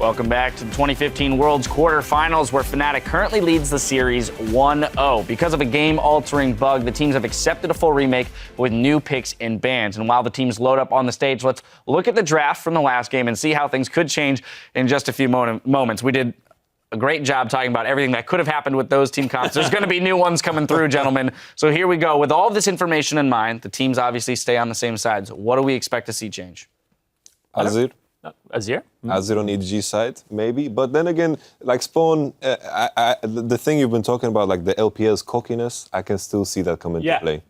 Welcome back to the 2015 World's Quarterfinals, where Fnatic currently leads the series 1-0. Because of a game-altering bug, the teams have accepted a full remake with new picks and bans. And while the teams load up on the stage, let's look at the draft from the last game and see how things could change in just a few moments. We did a great job talking about everything that could have happened with those team comps. There's going to be new ones coming through, gentlemen. So here we go. With all of this information in mind, the teams obviously stay on the same sides. What do we expect to see change? Azir. Azir? Azir on EDG side, maybe. But then again, like Spawn, the thing you've been talking about, like the LPL's cockiness, I can still see that come into play.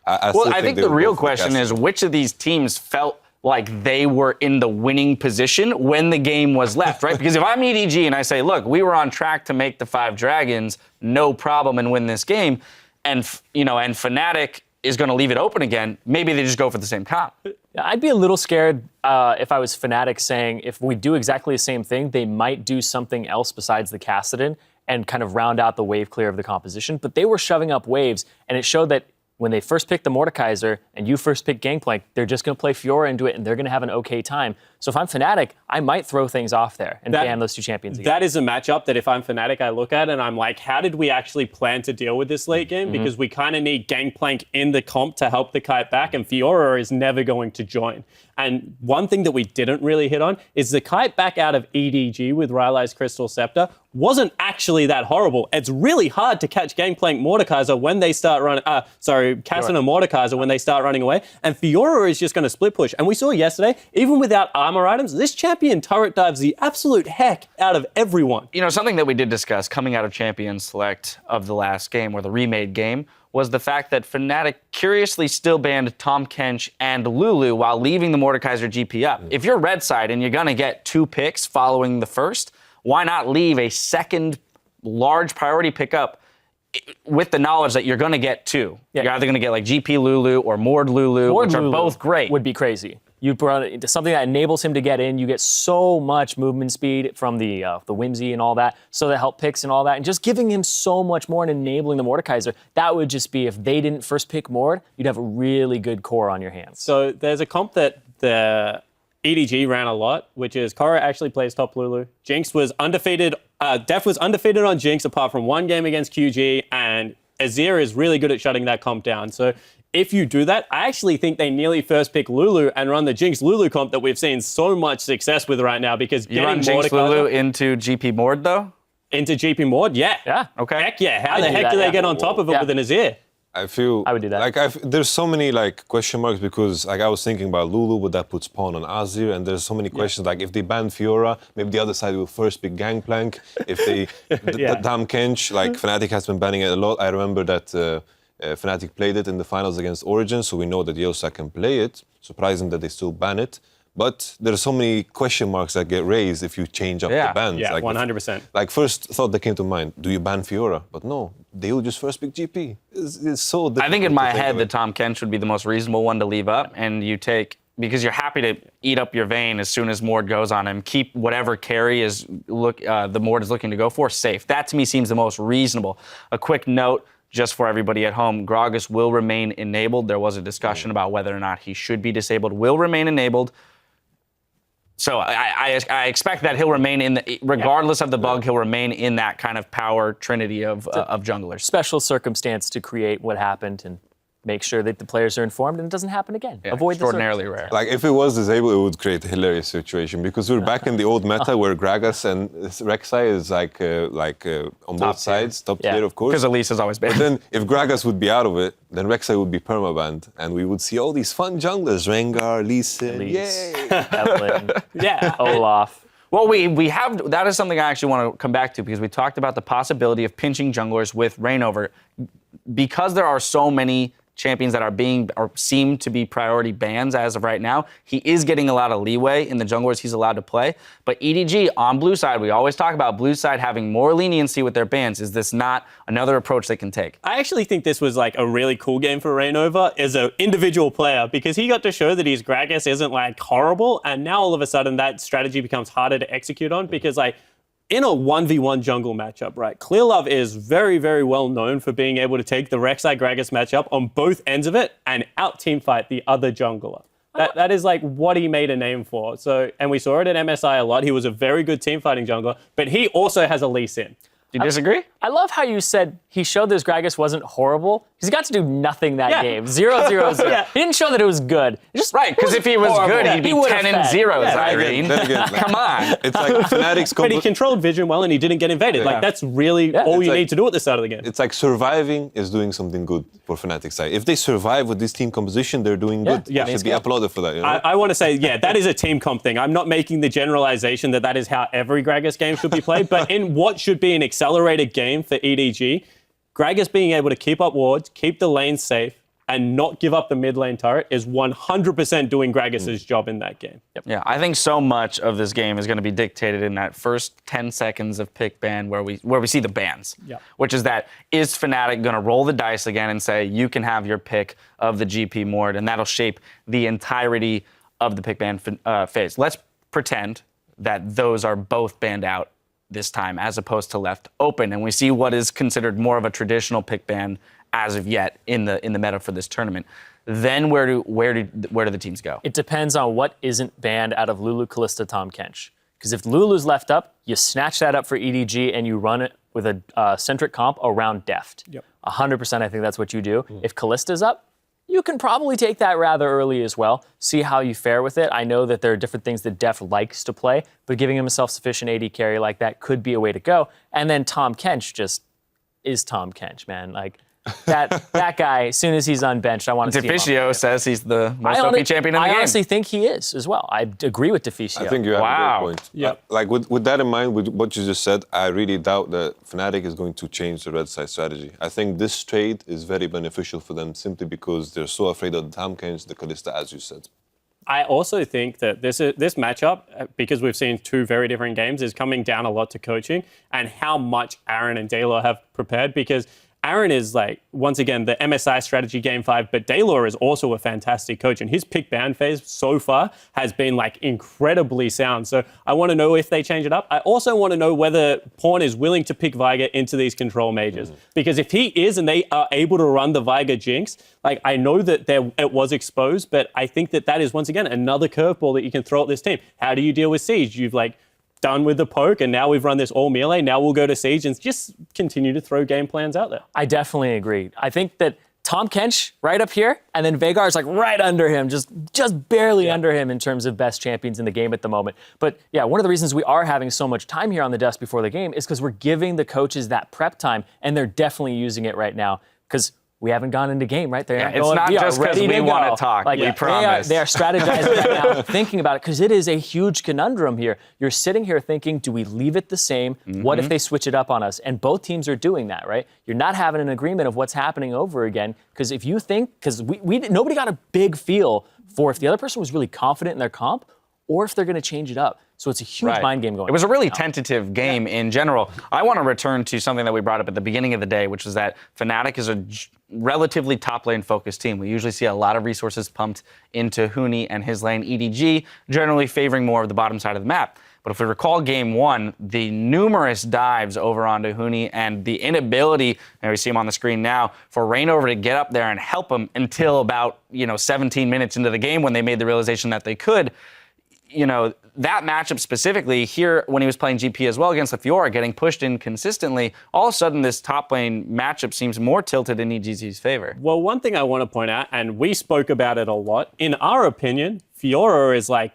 I think the real question is which of these teams felt like they were in the winning position when the game was left, right? Because if I'm EDG and I say, look, we were on track to make the 5 Dragons, no problem, and win this game, and Fnatic is going to leave it open again, maybe they just go for the same comp. I'd be a little scared if I was Fnatic saying if we do exactly the same thing, they might do something else besides the Kassadin and kind of round out the wave clear of the composition. But they were shoving up waves, and it showed that when they first picked the Mordekaiser and you first picked Gangplank, they're just going to play Fiora into it, and they're going to have an okay time. So if I'm Fnatic, I might throw things off there and ban those two champions again. That is a matchup that if I'm Fnatic, I look at and I'm like, how did we actually plan to deal with this late game? Because we kind of need Gangplank in the comp to help the kite back, and Fiora is never going to join. And one thing that we didn't really hit on is the kite back out of EDG with Rylai's Crystal Scepter wasn't actually that horrible. It's really hard to catch Gangplank Mordekaiser when they start running, Kassadin and Mordekaiser when they start running away. And Fiora is just going to split push. And we saw yesterday, even without armor items, this champion turret dives the absolute heck out of everyone. You know, something that we did discuss coming out of Champions Select of the last game, or the remade game, was the fact that Fnatic curiously still banned Tahm Kench and Lulu while leaving the Mordekaiser GP up. If you're red side and you're going to get 2 picks following the first, why not leave a second large priority pickup with the knowledge that you're going to get 2? Yeah. You're either going to get like GP Lulu or Mord Lulu, which are both great. Would be crazy. You brought it into something that enables him to get in. You get so much movement speed from the Whimsy and all that, so that help picks and all that, and just giving him so much more and enabling the Mordekaiser. That would just be, if they didn't first pick Mord, you'd have a really good core on your hands. So there's a comp that the EDG ran a lot, which is Korra actually plays top Lulu. Jinx was undefeated. Def was undefeated on Jinx apart from 1 game against QG, and Azir is really good at shutting that comp down. So if you do that, I actually think they nearly first pick Lulu and run the Jinx Lulu comp that we've seen so much success with right now, because you run Jinx Lulu into GP Mord though? Into GP Mord, yeah. Yeah, okay. Heck yeah, how the heck do they get on top of it with an Azir? I would do that. Like there's so many like question marks, because like I was thinking about Lulu, but that puts Spawn on Azir, and there's so many questions. Like if they ban Fiora, maybe the other side will first pick Gangplank. If they Tahm Kench, like Fnatic has been banning it a lot. I remember that Fnatic played it in the finals against Origin, so we know that Yosa can play it. Surprising that they still ban it. But there are so many question marks that get raised if you change up the bans. Yeah, like 100%. Like first thought that came to mind, do you ban Fiora? But no, they will just first pick GP. It's so difficult. I think in my head that Tahm Kench would be the most reasonable one to leave up, and you take, because you're happy to eat up your vein as soon as Mord goes on him, keep whatever carry the Mord is looking to go for safe. That to me seems the most reasonable. A quick note, just for everybody at home, Gragas will remain enabled. There was a discussion about whether or not he should be disabled. Will remain enabled. So I expect that he'll remain regardless of the bug, he'll remain in that kind of power trinity of junglers. Special circumstance to create what happened and make sure that the players are informed and it doesn't happen again. Yeah, avoid extraordinarily rare. Like if it was disabled, it would create a hilarious situation, because we're back in the old meta where Gragas and Rek'Sai is on both sides, top tier, of course. Because Elise has always been. But then if Gragas would be out of it, then Rek'Sai would be permabanned, and we would see all these fun junglers, Rengar, Lee Sin, yay! Evelyn, Olaf. Well, we have, that is something I actually want to come back to, because we talked about the possibility of pinching junglers with Reignover. Because there are so many champions that are being or seem to be priority bans as of right now, he is getting a lot of leeway in the junglers he's allowed to play. But EDG on blue side, we always talk about blue side having more leniency with their bans. Is this not another approach they can take? I actually think this was like a really cool game for Reignover as an individual player, because he got to show that his Gragas isn't like horrible, and now all of a sudden that strategy becomes harder to execute on, because like in a 1v1 jungle matchup, right, Clearlove is very, very well known for being able to take the Rek'Sai Gragas matchup on both ends of it and out-teamfight the other jungler. That is like what he made a name for. So, and we saw it at MSI a lot. He was a very good team fighting jungler, but he also has a Lee Sin. Do you disagree? I love how you said he showed this Gragas wasn't horrible because he got to do nothing that game. 0-0-0. Yeah. He didn't show that it was good. It just Right, because if he was horrible. good, he'd be He would've 10-0, fed. Irene. Then again, like, Come on. it's like Fnatic's But he controlled Vision well and he didn't get invaded. Like, that's really all It's you like- need to do at the start of the game. It's like surviving is doing something good for Fnatic's side. If they survive with this team composition, they're doing good. Yeah. They should be applauded for that. You know? I want to say, yeah, that is a team comp thing. I'm not making the generalization that is how every Gragas game should be played, but in what should be an accelerated game for EDG, Gragas being able to keep up wards, keep the lane safe, and not give up the mid lane turret is 100% doing Gragas' job in that game. Yeah, I think so much of this game is going to be dictated in that first 10 seconds of pick ban where we see the bans. Yep. Which is that, is Fnatic going to roll the dice again and say, you can have your pick of the GP Mord, and that'll shape the entirety of the pick ban phase. Let's pretend that those are both banned out this time as opposed to left open, and we see what is considered more of a traditional pick ban as of yet in the meta for this tournament. Then where do the teams go? It depends on what isn't banned out of Lulu, Kalista, Tahm Kench. Because if Lulu's left up, you snatch that up for EDG and you run it with a centric comp around Deft. Yep. 100% I think that's what you do. If Kalista's up, you can probably take that rather early as well. See how you fare with it. I know that there are different things that Deft likes to play, but giving him a self-sufficient AD carry like that could be a way to go. And then Tahm Kench just is Tahm Kench, man. Like, that guy, as soon as he's unbenched, I want to see him. Deficio says he's the most OP champion in the game. I honestly think he is as well. I agree with Deficio. I think you have Wow. a great point. Yep. Like with that in mind, with what you just said, I really doubt that Fnatic is going to change the red side strategy. I think this trade is very beneficial for them simply because they're so afraid of the Tahm Kench, the Kalista, as you said. I also think that this matchup, because we've seen two very different games, is coming down a lot to coaching and how much Aaron and Daylor have prepared, because Aaron is like, once again, the MSI strategy game 5, but Daylor is also a fantastic coach, and his pick ban phase so far has been like incredibly sound. So I want to know if they change it up. I also want to know whether Pawn is willing to pick Veigar into these control majors, because if he is and they are able to run the Veigar jinx, like I know that it was exposed, but I think that is once again another curveball that you can throw at this team. How do you deal with Siege? You've like done with the poke, and now we've run this all melee. Now we'll go to Siege and just continue to throw game plans out there. I definitely agree. I think that Tahm Kench right up here, and then Veigar is like right under him, just barely under him in terms of best champions in the game at the moment. But yeah, one of the reasons we are having so much time here on the desk before the game is because we're giving the coaches that prep time, and they're definitely using it right now because we haven't gone into game, right? They're it's not just because we want to talk. Like, we promise. They are strategizing right now, thinking about it, because it is a huge conundrum here. You're sitting here thinking, do we leave it the same? What if they switch it up on us? And both teams are doing that, right? You're not having an agreement of what's happening over again, because if you think, because nobody got a big feel for if the other person was really confident in their comp, or if they're going to change it up. So it's a huge mind game going on. It was a really right now. tentative game in general. I want to return to something that we brought up at the beginning of the day, which is that Fnatic is a relatively top lane focused team. We usually see a lot of resources pumped into Huni and his lane EDG, generally favoring more of the bottom side of the map. But if we recall game 1, the numerous dives over onto Huni and the inability, and we see him on the screen now, for Reignover to get up there and help him until about 17 minutes into the game when they made the realization that they could. That matchup specifically here when he was playing GP as well against the Fiora, getting pushed in consistently, all of a sudden this top lane matchup seems more tilted in EDG's favor. Well, one thing I want to point out, and we spoke about it a lot, in our opinion, Fiora is like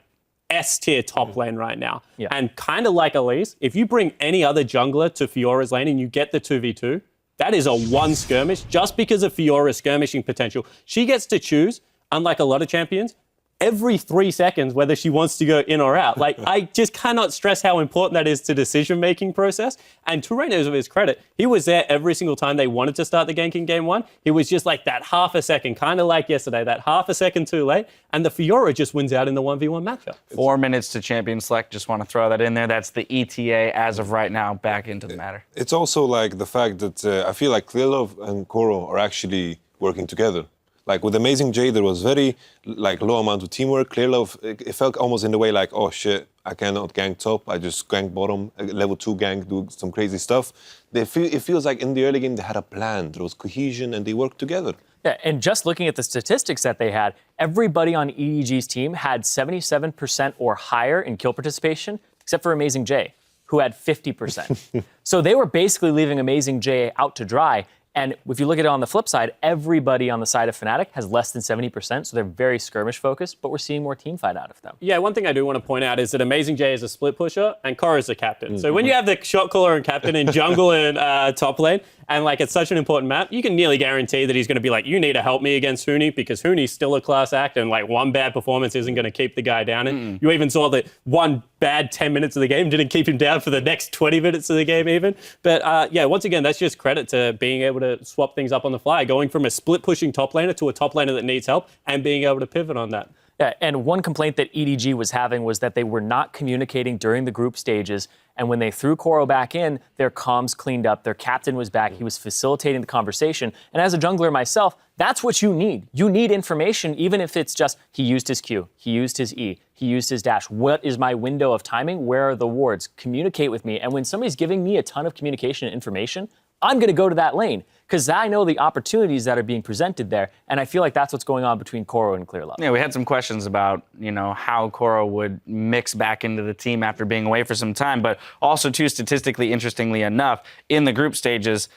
S-tier top lane right now. Yeah. And kind of like Elise, if you bring any other jungler to Fiora's lane and you get the 2v2, that is a one skirmish just because of Fiora's skirmishing potential. She gets to choose, unlike a lot of champions, every 3 seconds whether she wants to go in or out. Like, I just cannot stress how important that is to decision-making process. And to Reignover's credit, he was there every single time they wanted to start the gank in game 1. He was just like that half a second, kind of like yesterday, that half a second too late. And the Fiora just wins out in the 1v1 matchup. 4 minutes to champion select. Just want to throw that in there. That's the ETA as of right now. Back into the matter. It's also like the fact that I feel like Clearlove and Koro are actually working together. Like with Amazing J, there was very low amount of teamwork. Clearlove, it felt almost in the way like, oh shit, I cannot gank top. I just gank bottom, level 2 gank, do some crazy stuff. It feels like in the early game they had a plan. There was cohesion and they worked together. Yeah, and just looking at the statistics that they had, everybody on EDG's team had 77% or higher in kill participation, except for Amazing J, who had 50%. So they were basically leaving Amazing J out to dry. And if you look at it on the flip side, everybody on the side of Fnatic has less than 70%, so they're very skirmish focused, but we're seeing more team fight out of them. Yeah, one thing I do want to point out is that Amazing J is a split pusher and Korra is the captain. So when you have the shot caller and captain in jungle and top lane, and like it's such an important map, you can nearly guarantee that he's going to be like, you need to help me against Huni because Huni's still a class act and like one bad performance isn't going to keep the guy down. And you even saw that one bad 10 minutes of the game didn't keep him down for the next 20 minutes of the game even. But yeah, once again, that's just credit to being able to swap things up on the fly, going from a split pushing top laner to a top laner that needs help and being able to pivot on that. Yeah, and one complaint that EDG was having was that they were not communicating during the group stages. And when they threw Koro back in, their comms cleaned up. Their captain was back. He was facilitating the conversation. And as a jungler myself, that's what you need. You need information, even if it's just he used his Q, he used his E, he used his dash. What is my window of timing? Where are the wards? Communicate with me. And when somebody's giving me a ton of communication and information, I'm going to go to that lane because I know the opportunities that are being presented there. And I feel like that's what's going on between Koro and Clearlove. Yeah, we had some questions about, how Koro would mix back into the team after being away for some time. But also, too, statistically, interestingly enough, in the group stages,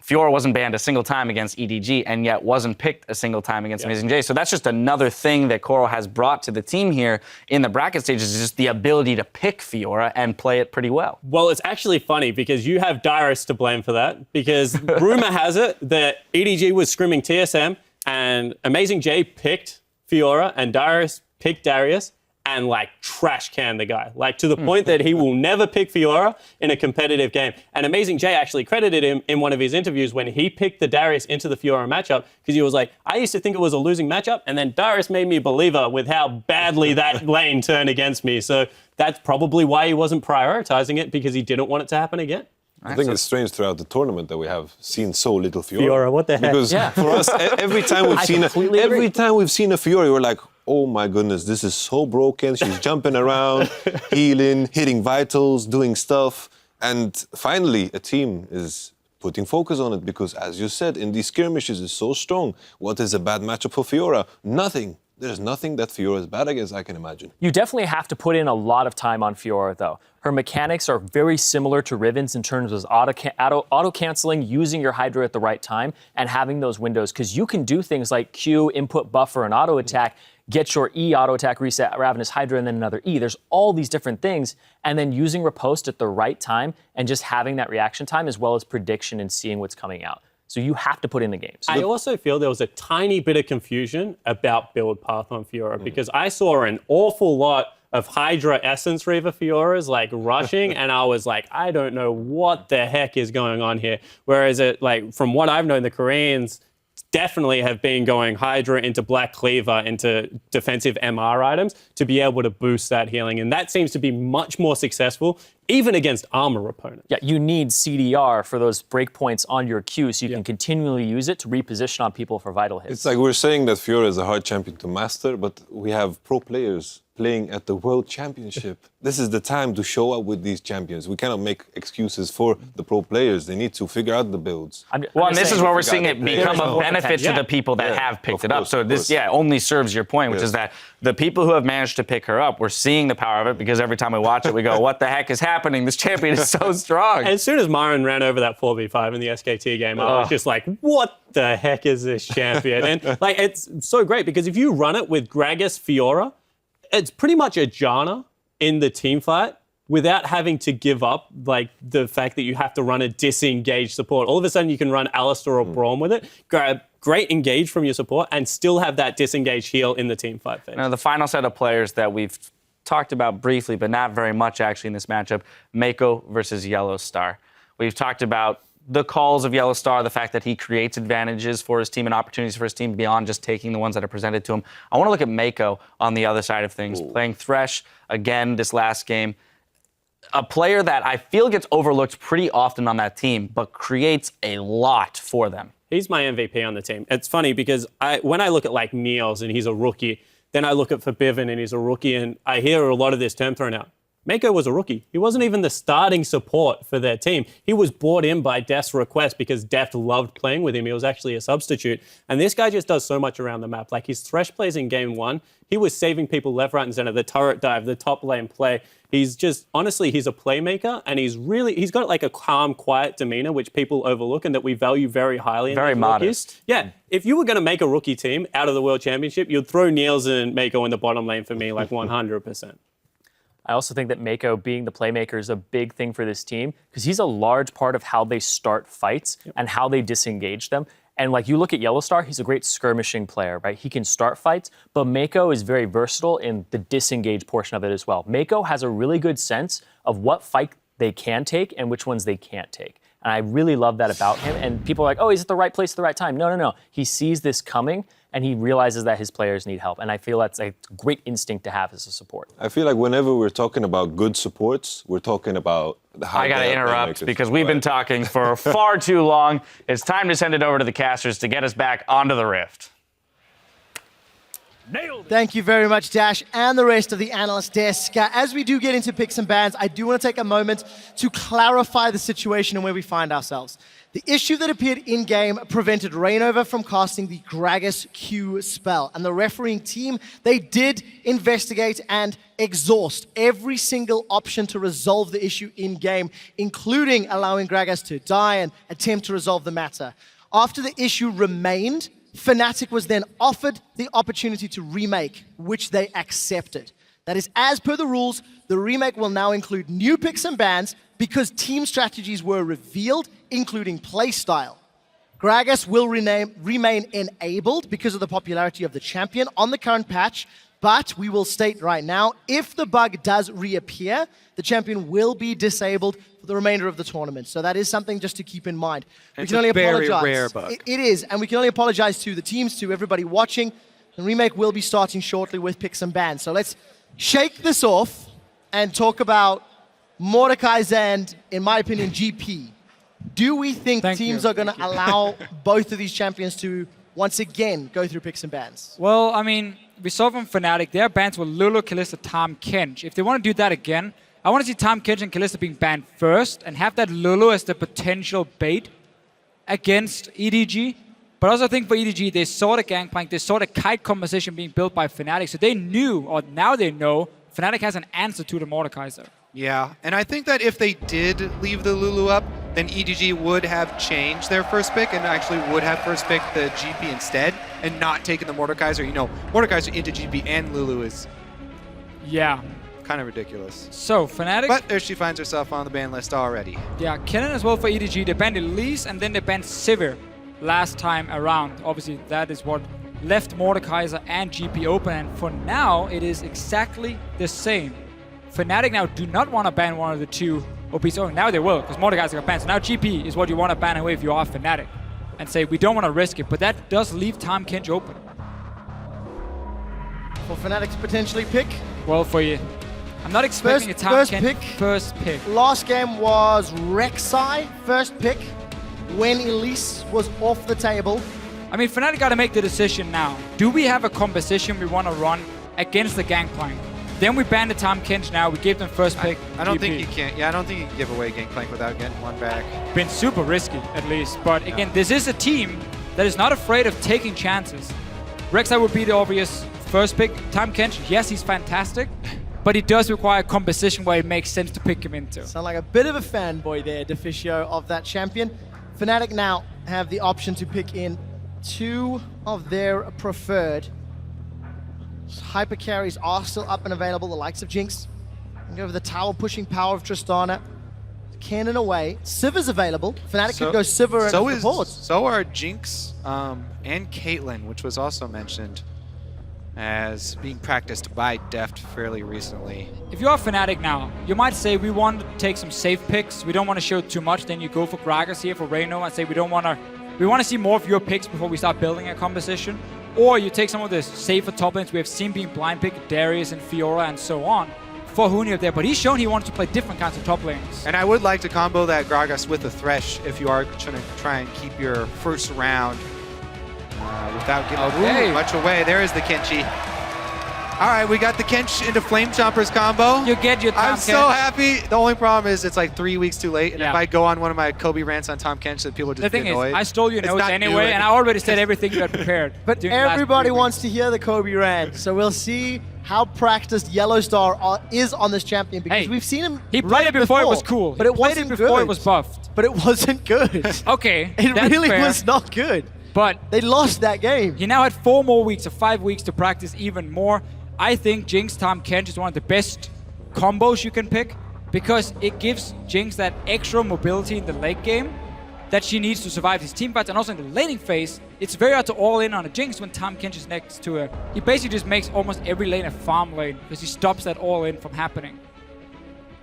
Fiora wasn't banned a single time against EDG and yet wasn't picked a single time against Amazing J. So that's just another thing that Koro has brought to the team here in the bracket stages is just the ability to pick Fiora and play it pretty well. Well, it's actually funny because you have Darius to blame for that because rumor has it that EDG was scrimming TSM and Amazing J picked Fiora and Darius picked Darius and like trash can the guy, like to the point that he will never pick Fiora in a competitive game. And Amazing J actually credited him in one of his interviews when he picked the Darius into the Fiora matchup because he was like, I used to think it was a losing matchup and then Darius made me a believer with how badly that lane turned against me. So that's probably why he wasn't prioritizing it because he didn't want it to happen again. I think it's strange throughout the tournament that we have seen so little Fiora. Fiora, what the heck? Because for us, every time we've seen a Fiora, we're like, oh my goodness, this is so broken. She's jumping around, healing, hitting vitals, doing stuff. And finally, a team is putting focus on it because, as you said, in these skirmishes, it's so strong. What is a bad matchup for Fiora? Nothing. There's nothing that Fiora is bad against, I can imagine. You definitely have to put in a lot of time on Fiora, though. Her mechanics are very similar to Riven's in terms of auto-canceling, using your Hydra at the right time, and having those windows. Because you can do things like Q, input buffer, and auto-attack, get your E auto-attack, reset Ravenous Hydra, and then another E. There's all these different things. And then using riposte at the right time and just having that reaction time as well as prediction and seeing what's coming out. So you have to put in the games. I also feel there was a tiny bit of confusion about build path on Fiora because I saw an awful lot of Hydra Essence Reaver Fioras like rushing and I was like, I don't know what the heck is going on here. Whereas from what I've known, the Koreans definitely have been going Hydra into Black Cleaver into defensive MR items to be able to boost that healing. And that seems to be much more successful, even against armor opponents. Yeah, you need CDR for those breakpoints on your Q so you can continually use it to reposition on people for vital hits. It's like we're saying that Fiora is a hard champion to master, but we have pro players playing at the World Championship. This is the time to show up with these champions. We cannot make excuses for the pro players. They need to figure out the builds. And this is where we're seeing it become a benefit to the people that have picked it up. So this, only serves your point, which is that the people who have managed to pick her up, we're seeing the power of it because every time we watch it, we go, what the heck is happening? This champion is so strong. And as soon as Myron ran over that 4v5 in the SKT game, I was just like, what the heck is this champion? And it's so great because if you run it with Gragas Fiora, it's pretty much a Janna in the team fight without having to give up the fact that you have to run a disengaged support. All of a sudden you can run Alistar or Braum with it, grab great engage from your support and still have that disengaged heal in the team fight phase. Now the final set of players that we've talked about briefly, but not very much actually in this matchup, Mako versus Yellow Star. We've talked about the calls of Yellow Star, the fact that he creates advantages for his team and opportunities for his team beyond just taking the ones that are presented to him. I want to look at Mako on the other side of things, playing Thresh again this last game. A player that I feel gets overlooked pretty often on that team, but creates a lot for them. He's my MVP on the team. It's funny because when I look at Niels and he's a rookie, then I look at Forbiven and he's a rookie and I hear a lot of this term thrown out. Mako was a rookie. He wasn't even the starting support for their team. He was brought in by Deft's request because Deft loved playing with him. He was actually a substitute. And this guy just does so much around the map. Like his Thresh plays in game 1, he was saving people left, right, and center, the turret dive, the top lane play. He's just, honestly, he's a playmaker, and he's got like a calm, quiet demeanor, which people overlook and that we value very highly. Very modest. Yeah, if you were going to make a rookie team out of the World Championship, you'd throw Niels and Mako in the bottom lane for me, like 100%. I also think that Mako being the playmaker is a big thing for this team because he's a large part of how they start fights and how they disengage them. And like you look at Yellowstar, he's a great skirmishing player, right? He can start fights, but Mako is very versatile in the disengage portion of it as well. Mako has a really good sense of what fight they can take and which ones they can't take. And I really love that about him. And people are like, oh, he's at the right place at the right time. No. He sees this coming and he realizes that his players need help. And I feel that's a great instinct to have as a support. I feel like whenever we're talking about good supports, we're talking about the high. I got to interrupt because we've been talking for far too long. It's time to send it over to the casters to get us back onto the Rift. Thank you very much, Dash, and the rest of the analyst desk. As we do get into picks and bans, I do want to take a moment to clarify the situation and where we find ourselves. The issue that appeared in-game prevented Reignover from casting the Gragas Q spell, and the refereeing team, they did investigate and exhaust every single option to resolve the issue in-game, including allowing Gragas to die and attempt to resolve the matter. After the issue remained, Fnatic was then offered the opportunity to remake, which they accepted. That is, as per the rules, the remake will now include new picks and bans because team strategies were revealed, including playstyle. Gragas will remain enabled because of the popularity of the champion on the current patch, but we will state right now, if the bug does reappear, the champion will be disabled for the remainder of the tournament. So that is something just to keep in mind. We can only apologize. Very rare bug. It is, and we can only apologize to the teams, to everybody watching. The remake will be starting shortly with picks and bans. So let's shake this off and talk about Mordekaiser and, in my opinion, GP. Do we think teams are going to allow both of these champions to once again go through picks and bans? Well, I mean, we saw from Fnatic, their bans were Lulu, Kalista, Tahm, Kench. If they want to do that again, I want to see Tahm, Kench, and Kalista being banned first and have that Lulu as the potential bait against EDG. But I also think for EDG, they saw the Gangplank, they saw the kite composition being built by Fnatic, so they knew, or now they know, Fnatic has an answer to the Mordekaiser. Yeah, and I think that if they did leave the Lulu up, then EDG would have changed their first pick and actually would have first picked the GP instead and not taken the Mordekaiser. You know, Mordekaiser into GP and Lulu is kind of ridiculous. So, Fnatic... But there she finds herself on the ban list already. Yeah, Kennen as well for EDG. They banned Elise and then they banned Sivir last time around. Obviously, that is what left Mordekaiser and GP open, and for now, it is exactly the same. Fnatic now do not want to ban one of the two OPs. Oh, now they will, because Mordekaiser got banned. So now GP is what you want to ban away if you are Fnatic. And say, we don't want to risk it, but that does leave Tahm Kench open. For Fnatic to potentially pick? Well, for you. I'm not expecting a Tahm Kench first pick. Last game was Rek'Sai, first pick, when Elise was off the table. I mean, Fnatic got to make the decision now. Do we have a composition we want to run against the Gangplank? Then we banned the Tahm Kench now. We gave them first pick. I don't think you can. Yeah, I don't think you can give away Gangplank without getting one back. Been super risky, at least. But again, this is a team that is not afraid of taking chances. Rek'Sai would be the obvious first pick. Tahm Kench, yes, he's fantastic. But it does require a composition where it makes sense to pick him into. Sound like a bit of a fanboy there, Deficio, of that champion. Fnatic now have the option to pick in two of their preferred. Hyper carries are still up and available, the likes of Jinx. And go over the tower pushing power of Tristana. Cannon away. Sivir's available. Fnatic could go Sivir and support. So are Jinx and Caitlyn, which was also mentioned as being practiced by Deft fairly recently. If you are Fnatic now, you might say we want to take some safe picks. We don't want to show too much. Then you go for Gragas here for Reino and say we want to see more of your picks before we start building a composition. Or you take some of the safer top lanes we have seen being blind picked, Darius and Fiora and so on, for Huni up there. But he's shown he wanted to play different kinds of top lanes. And I would like to combo that Gragas with the Thresh if you are trying to try and keep your first round without giving much away. There is the Kenchi. All right, we got the Kench into Flame Chompers combo. You get your Tom I'm so Kench. happy. The only problem is it's like 3 weeks too late. And Yeah. if I go on one of my Kobe rants on Tom Kench, then people The just thing get is, annoyed. I stole your It's notes not new, anyway, and I already said everything you had prepared. But during the last everybody 3 wants weeks. to hear the Kobe rant, so we'll see how practiced Yellow Star is on this champion, because Hey, we've seen him He run played it before it was cool. but He it played wasn't it before good. it was buffed. But it wasn't good. Okay, It that's really fair, was not good. But They lost that game. he now had 4 more weeks or 5 weeks to practice even more. I think Jinx Tom Kench is one of the best combos you can pick because it gives Jinx that extra mobility in the late game that she needs to survive these team fights, and also in the laning phase, it's very hard to all in on a Jinx when Tom Kench is next to her. He basically just makes almost every lane a farm lane because he stops that all in from happening.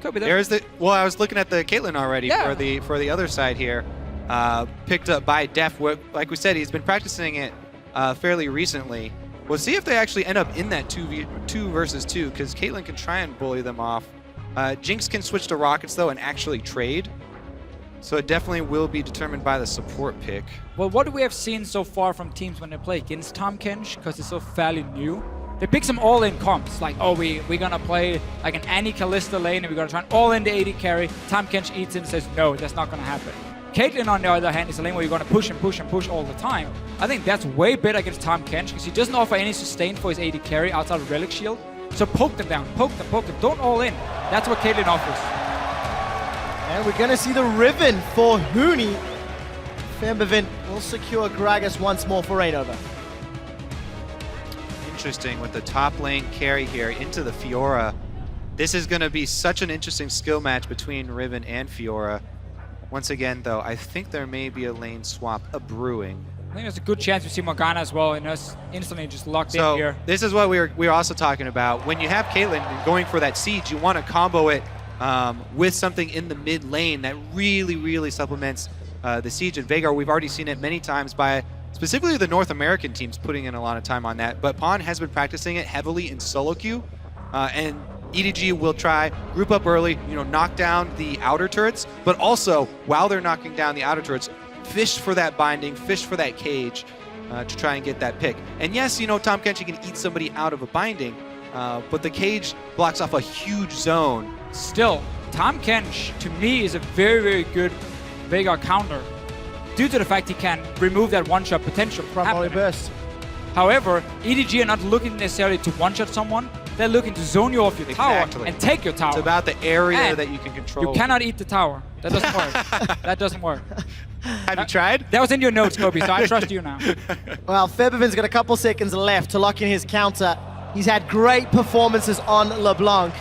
Kobe, There's the. Well, I was looking at the Caitlyn already Yeah. for the other side here. Picked up by Def. Like we said, he's been practicing it fairly recently. We'll see if they actually end up in that 2 versus 2, because Caitlyn can try and bully them off. Jinx can switch to Rockets though and actually trade. So it definitely will be determined by the support pick. Well, what do we have seen so far from teams when they play against Tom Kench, because it's so fairly new? They pick some all-in comps, like, oh, we're gonna play like an Annie Callista lane, and we're gonna try and all-in the AD carry. Tom Kench eats it and says, no, that's not gonna happen. Caitlyn, on the other hand, is a lane where you're gonna push and push and push all the time. I think that's way better against Tom Kench, because he doesn't offer any sustain for his AD carry outside of Relic Shield. So poke them down, poke them, don't all in. That's what Caitlyn offers. And we're going to see the Riven for Huni. Fembevin will secure Gragas once more for Rainover. Interesting with the top lane carry here into the Fiora. This is going to be such an interesting skill match between Riven and Fiora. Once again, though, I think there may be a lane swap brewing. I think there's a good chance we see Morgana as well, and us instantly just locked in So here. this is what we were also talking about. When you have Caitlyn going for that siege, you want to combo it with something in the mid lane that really supplements the siege. And Veigar, we've already seen it many times by specifically the North American teams putting in a lot of time on that. But Pawn has been practicing it heavily in solo queue, and EDG will try group up early, knock down the outer turrets, but also while they're knocking down the outer turrets, fish for that binding, fish for that cage to try and get that pick. And yes, Tom Kench can eat somebody out of a binding, but the cage blocks off a huge zone. Still, Tom Kench, to me, is a very good Veigar counter due to the fact he can remove that one-shot potential from Front volley happening. burst. However, EDG are not looking necessarily to one-shot someone. They're looking to zone you off your Exactly. tower and take your tower. It's about the area And that you can control. You cannot eat the tower. That doesn't work. That doesn't work. Have you tried? That was in your notes, Kobe, so I trust you now. Well, Febevin's got a couple seconds left to lock in his counter. He's had great performances on LeBlanc,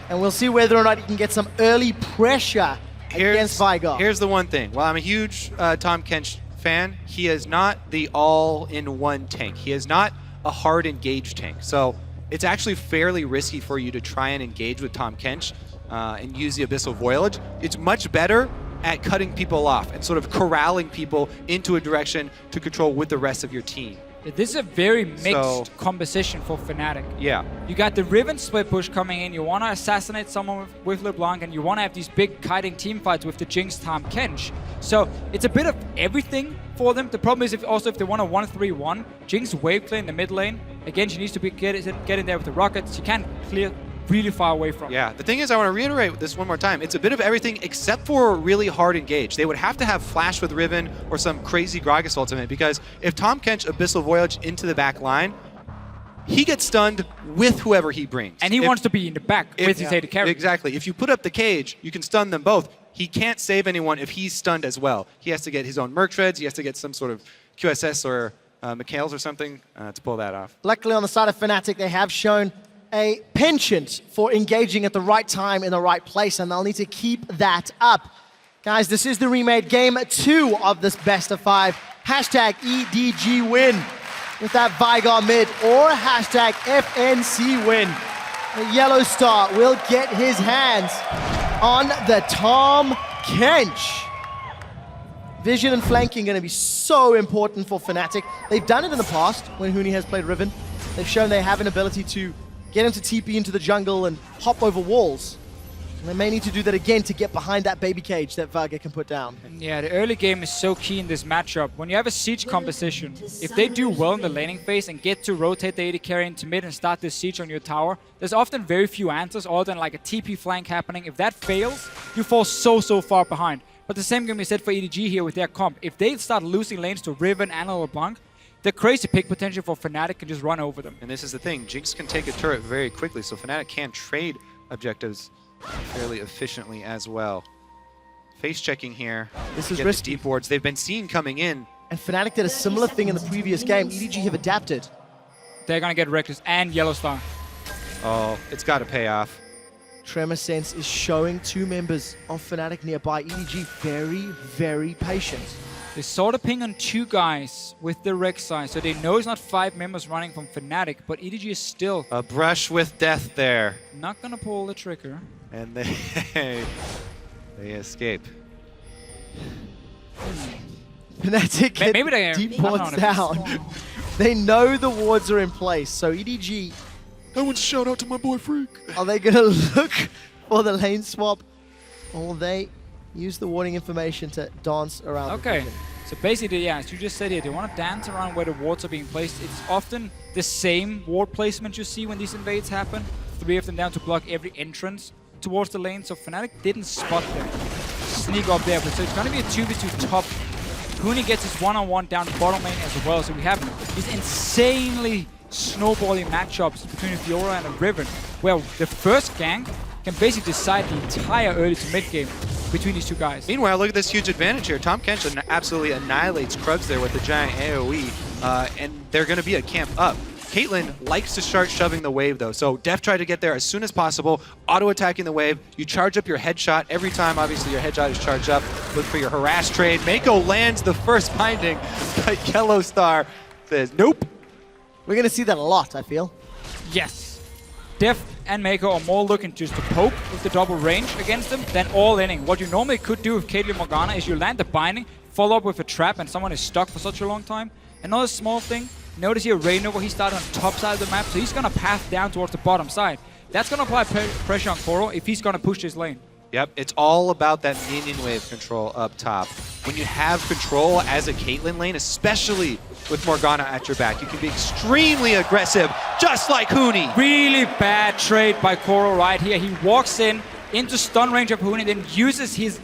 and we'll see whether or not he can get some early pressure against Veigar. Here's the one thing. While I'm a huge Tom Kench fan, he is not the all-in-one tank. He is not a hard engage tank. So it's actually fairly risky for you to try and engage with Tom Kench and use the Abyssal Voyage. It's much better at cutting people off and sort of corralling people into a direction to control with the rest of your team. This is a very mixed composition for Fnatic. Yeah. You got the Riven split push coming in, you want to assassinate someone with LeBlanc, and you want to have these big kiting team fights with the Jinx Tom Kench. So it's a bit of everything for them. The problem is if they want a 1-3-1, Jinx wave clear in the mid lane. Again, she needs to get in there with the rockets. She can't clear really far away from. Yeah, the thing is, I want to reiterate this one more time. It's a bit of everything except for really hard engage. They would have to have Flash with Riven or some crazy Gragas ultimate, because if Tom Kench Abyssal Voyage into the back line, he gets stunned with whoever he brings. And he wants to be in the back with his AD carry. Exactly. If you put up the cage, you can stun them both. He can't save anyone if he's stunned as well. He has to get his own Merc Treads. He has to get some sort of QSS or Mikhail's or something to pull that off. Luckily on the side of Fnatic, they have shown a penchant for engaging at the right time in the right place, and they'll need to keep that up. Guys, this is the remade game 2 of this best of 5. Hashtag EDG win with that Veigar mid, or hashtag FNC win. The Yellow Star will get his hands on the Tom Kench. Vision and flanking going to be so important for Fnatic. They've done it in the past when Huni has played Riven. They've shown they have an ability to get him to TP into the jungle and hop over walls. And they may need to do that again to get behind that baby cage that Varga can put down. Yeah, the early game is so key in this matchup. When you have a siege composition, if they do well in the laning phase and get to rotate the AD carry into mid and start this siege on your tower, there's often very few answers other than like a TP flank happening. If that fails, you fall so far behind. But the same can be said for EDG here with their comp. If they start losing lanes to Riven and LeBlanc, the crazy pick potential for Fnatic can just run over them. And this is the thing, Jinx can take a turret very quickly, so Fnatic can trade objectives fairly efficiently as well. Face checking here. This is Get risky. the deep wards they've been seeing coming in. And Fnatic did a similar thing in the previous game. EDG have adapted. They're gonna get Reckless and Yellow Star. Oh, it's got to pay off. Tremor Sense is showing two members of Fnatic nearby. EDG very patient. They saw the ping on 2 guys with the Rek'Sai, so they know it's not 5 members running from Fnatic, but EDG is still A brush with death there. not gonna pull the trigger. And they escape. Fnatic get Maybe they deep I don't wards know. down. They know the wards are in place, so EDG, I want to shout out to my boy Freak. are they going to look for the lane swap, or will they use the warding information to dance around the Okay, pigeon? so basically, yeah, as you just said here, they want to dance around where the wards are being placed. It's often the same ward placement you see when these invades happen. 3 of them down to block every entrance towards the lane, so Fnatic didn't spot them. Sneak up there, but so it's going to be a 2v2 top. Huni gets his one-on-one down the bottom lane as well, so we have these insanely snowballing matchups between a Fiora and a Riven, where the first gank can basically decide the entire early to mid game between these two guys. Meanwhile, look at this huge advantage here. Tom Kench absolutely annihilates Krugs there with the giant AoE, and they're going to be a camp up. Caitlyn likes to start shoving the wave though, so Def tried to get there as soon as possible, auto-attacking the wave. You charge up your headshot every time, obviously your headshot is charged up. Look for your harass trade. Mako lands the first binding, but Yellow Star says nope. We're going to see that a lot, I feel. Yes. Def and Mako are more looking just to poke with the double range against them than all inning. What you normally could do with Caitlyn Morgana is you land the binding, follow up with a trap, and someone is stuck for such a long time. Another small thing, notice here Rainover, he started on the top side of the map, so he's going to path down towards the bottom side. That's going to apply pressure on Koro if he's going to push his lane. Yep, it's all about that minion wave control up top. When you have control as a Caitlyn lane, especially with Morgana at your back, you can be extremely aggressive, just like Huni. Really bad trade by Koro right here. He walks in into stun range of Huni, then uses his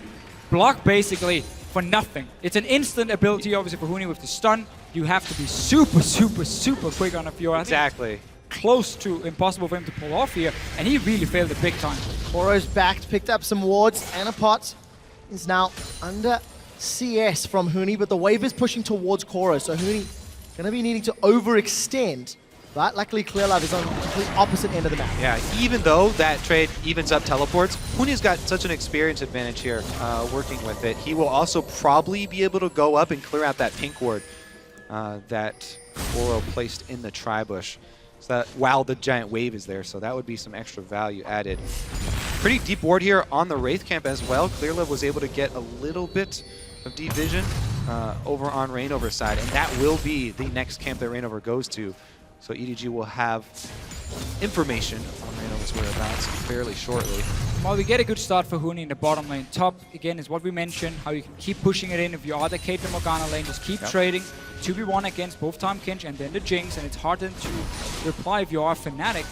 block basically for nothing. It's an instant ability obviously for Huni with the stun. You have to be super quick on a Fiora. I think Exactly. close to impossible for him to pull off here, and he really failed it big time. Koro's backed, picked up some wards, and a pot is now under CS from Huni, but the wave is pushing towards Koro, so Huni going to be needing to overextend, but luckily Clearlove is on the complete opposite end of the map. Yeah, even though that trade evens up teleports, Huni's got such an experience advantage here working with it. He will also probably be able to go up and clear out that pink ward that Koro placed in the tri-bush. So that, while the giant wave is there, so that would be some extra value added. Pretty deep ward here on the Wraith camp as well. Clearlove was able to get a little bit of deep vision over on Rainover's side, and that will be the next camp that Rainover goes to. So EDG will have information on Rainover's whereabouts fairly shortly. Well, we get a good start for Huni in the bottom lane. Top, again, is what we mentioned, how you can keep pushing it in. If you are the Caitlyn Morgana lane, just keep trading. 2v1 against both Tom Kench and then the Jinx, and it's hard then to reply if you are Fnatic.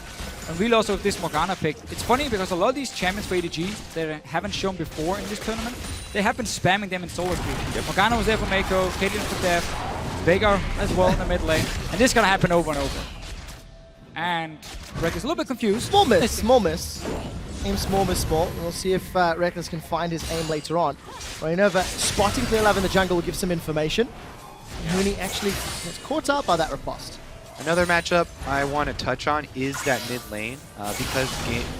And really also with this Morgana pick, it's funny because a lot of these champions for EDG that haven't shown before in this tournament, they have been spamming them in solo queue. Morgana was there for Mako, Caitlyn for Def, FLICKR as well in the mid lane, and this is gonna happen over and over. And Rek is a little bit confused. Small miss, small miss. Aim small, miss small. We'll see if Reckless can find his aim later on. Rainova spotting Clearlove in the jungle will give some information. Huni actually gets caught up by that riposte. Another matchup I want to touch on is that mid lane because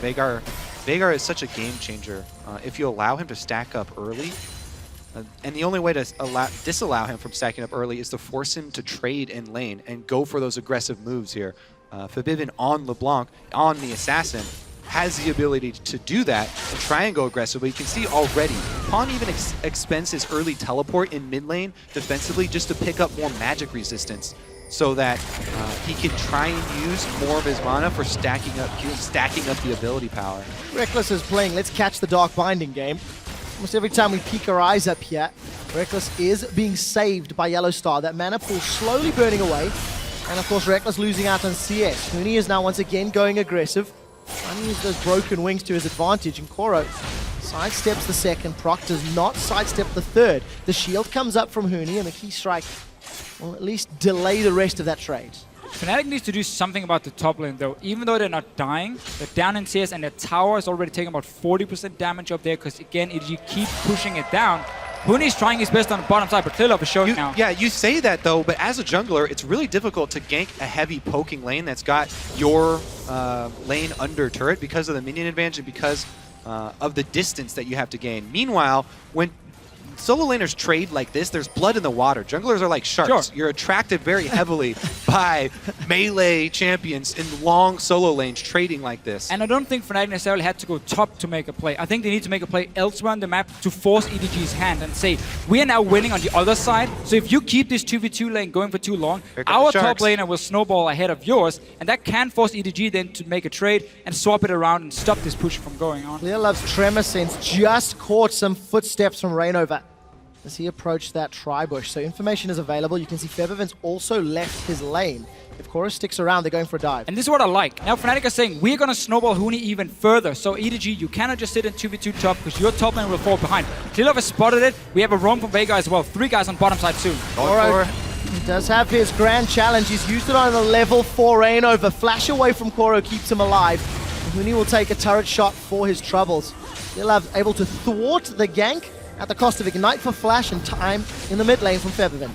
Veigar is such a game changer. If you allow him to stack up early, and the only way to disallow him from stacking up early is to force him to trade in lane and go for those aggressive moves here. Fabivin on LeBlanc, on the Assassin, has the ability to do that and try and go aggressively. You can see already, Pawn even expends his early teleport in mid lane defensively just to pick up more magic resistance so that he can try and use more of his mana for stacking up the ability power. Reckless is playing Let's Catch the Dark Binding game. Almost every time we peek our eyes up here, Reckless is being saved by Yellow Star. That mana pool slowly burning away. And of course, Reckless losing out on CS. Huni is now once again going aggressive. Trying to use those broken wings to his advantage. And Koro sidesteps the second proc, does not sidestep the third. The shield comes up from Huni, and the key strike will at least delay the rest of that trade. Fnatic needs to do something about the top lane, though. Even though they're not dying, they're down in CS, and their tower is already taking about 40% damage up there, because again, EDG keep pushing it down. Huni's trying his best on the bottom side, but Clearlove is showing now. Yeah, you say that though, but as a jungler, it's really difficult to gank a heavy poking lane that's got your lane under turret because of the minion advantage and because of the distance that you have to gain. Meanwhile, when solo laners trade like this, there's blood in the water. Junglers are like sharks. Sure. You're attracted very heavily by melee champions in long solo lanes trading like this. And I don't think Fnatic necessarily had to go top to make a play. I think they need to make a play elsewhere on the map to force EDG's hand and say, we are now winning on the other side, so if you keep this 2v2 lane going for too long, our top laner will snowball ahead of yours, and that can force EDG then to make a trade and swap it around and stop this push from going on. Clearlove's Tremor Sense just caught some footsteps from Rainover as he approached that tri-bush. So information is available. You can see Feathervin's also left his lane. If Koro sticks around, they're going for a dive. And this is what I like. Now Fnatic are saying, we're going to snowball Huni even further. So EDG, you cannot just sit in 2v2 top because your top lane will fall behind. Clearlove has spotted it. We have a roam from Vega as well. 3 guys on bottom side soon. Koro, he does have his grand challenge. He's used it on a level 4 Rainover. Flash away from Koro keeps him alive. And Huni will take a turret shot for his troubles. Clearlove able to thwart the gank at the cost of Ignite for Flash and time in the mid lane from Feathervin.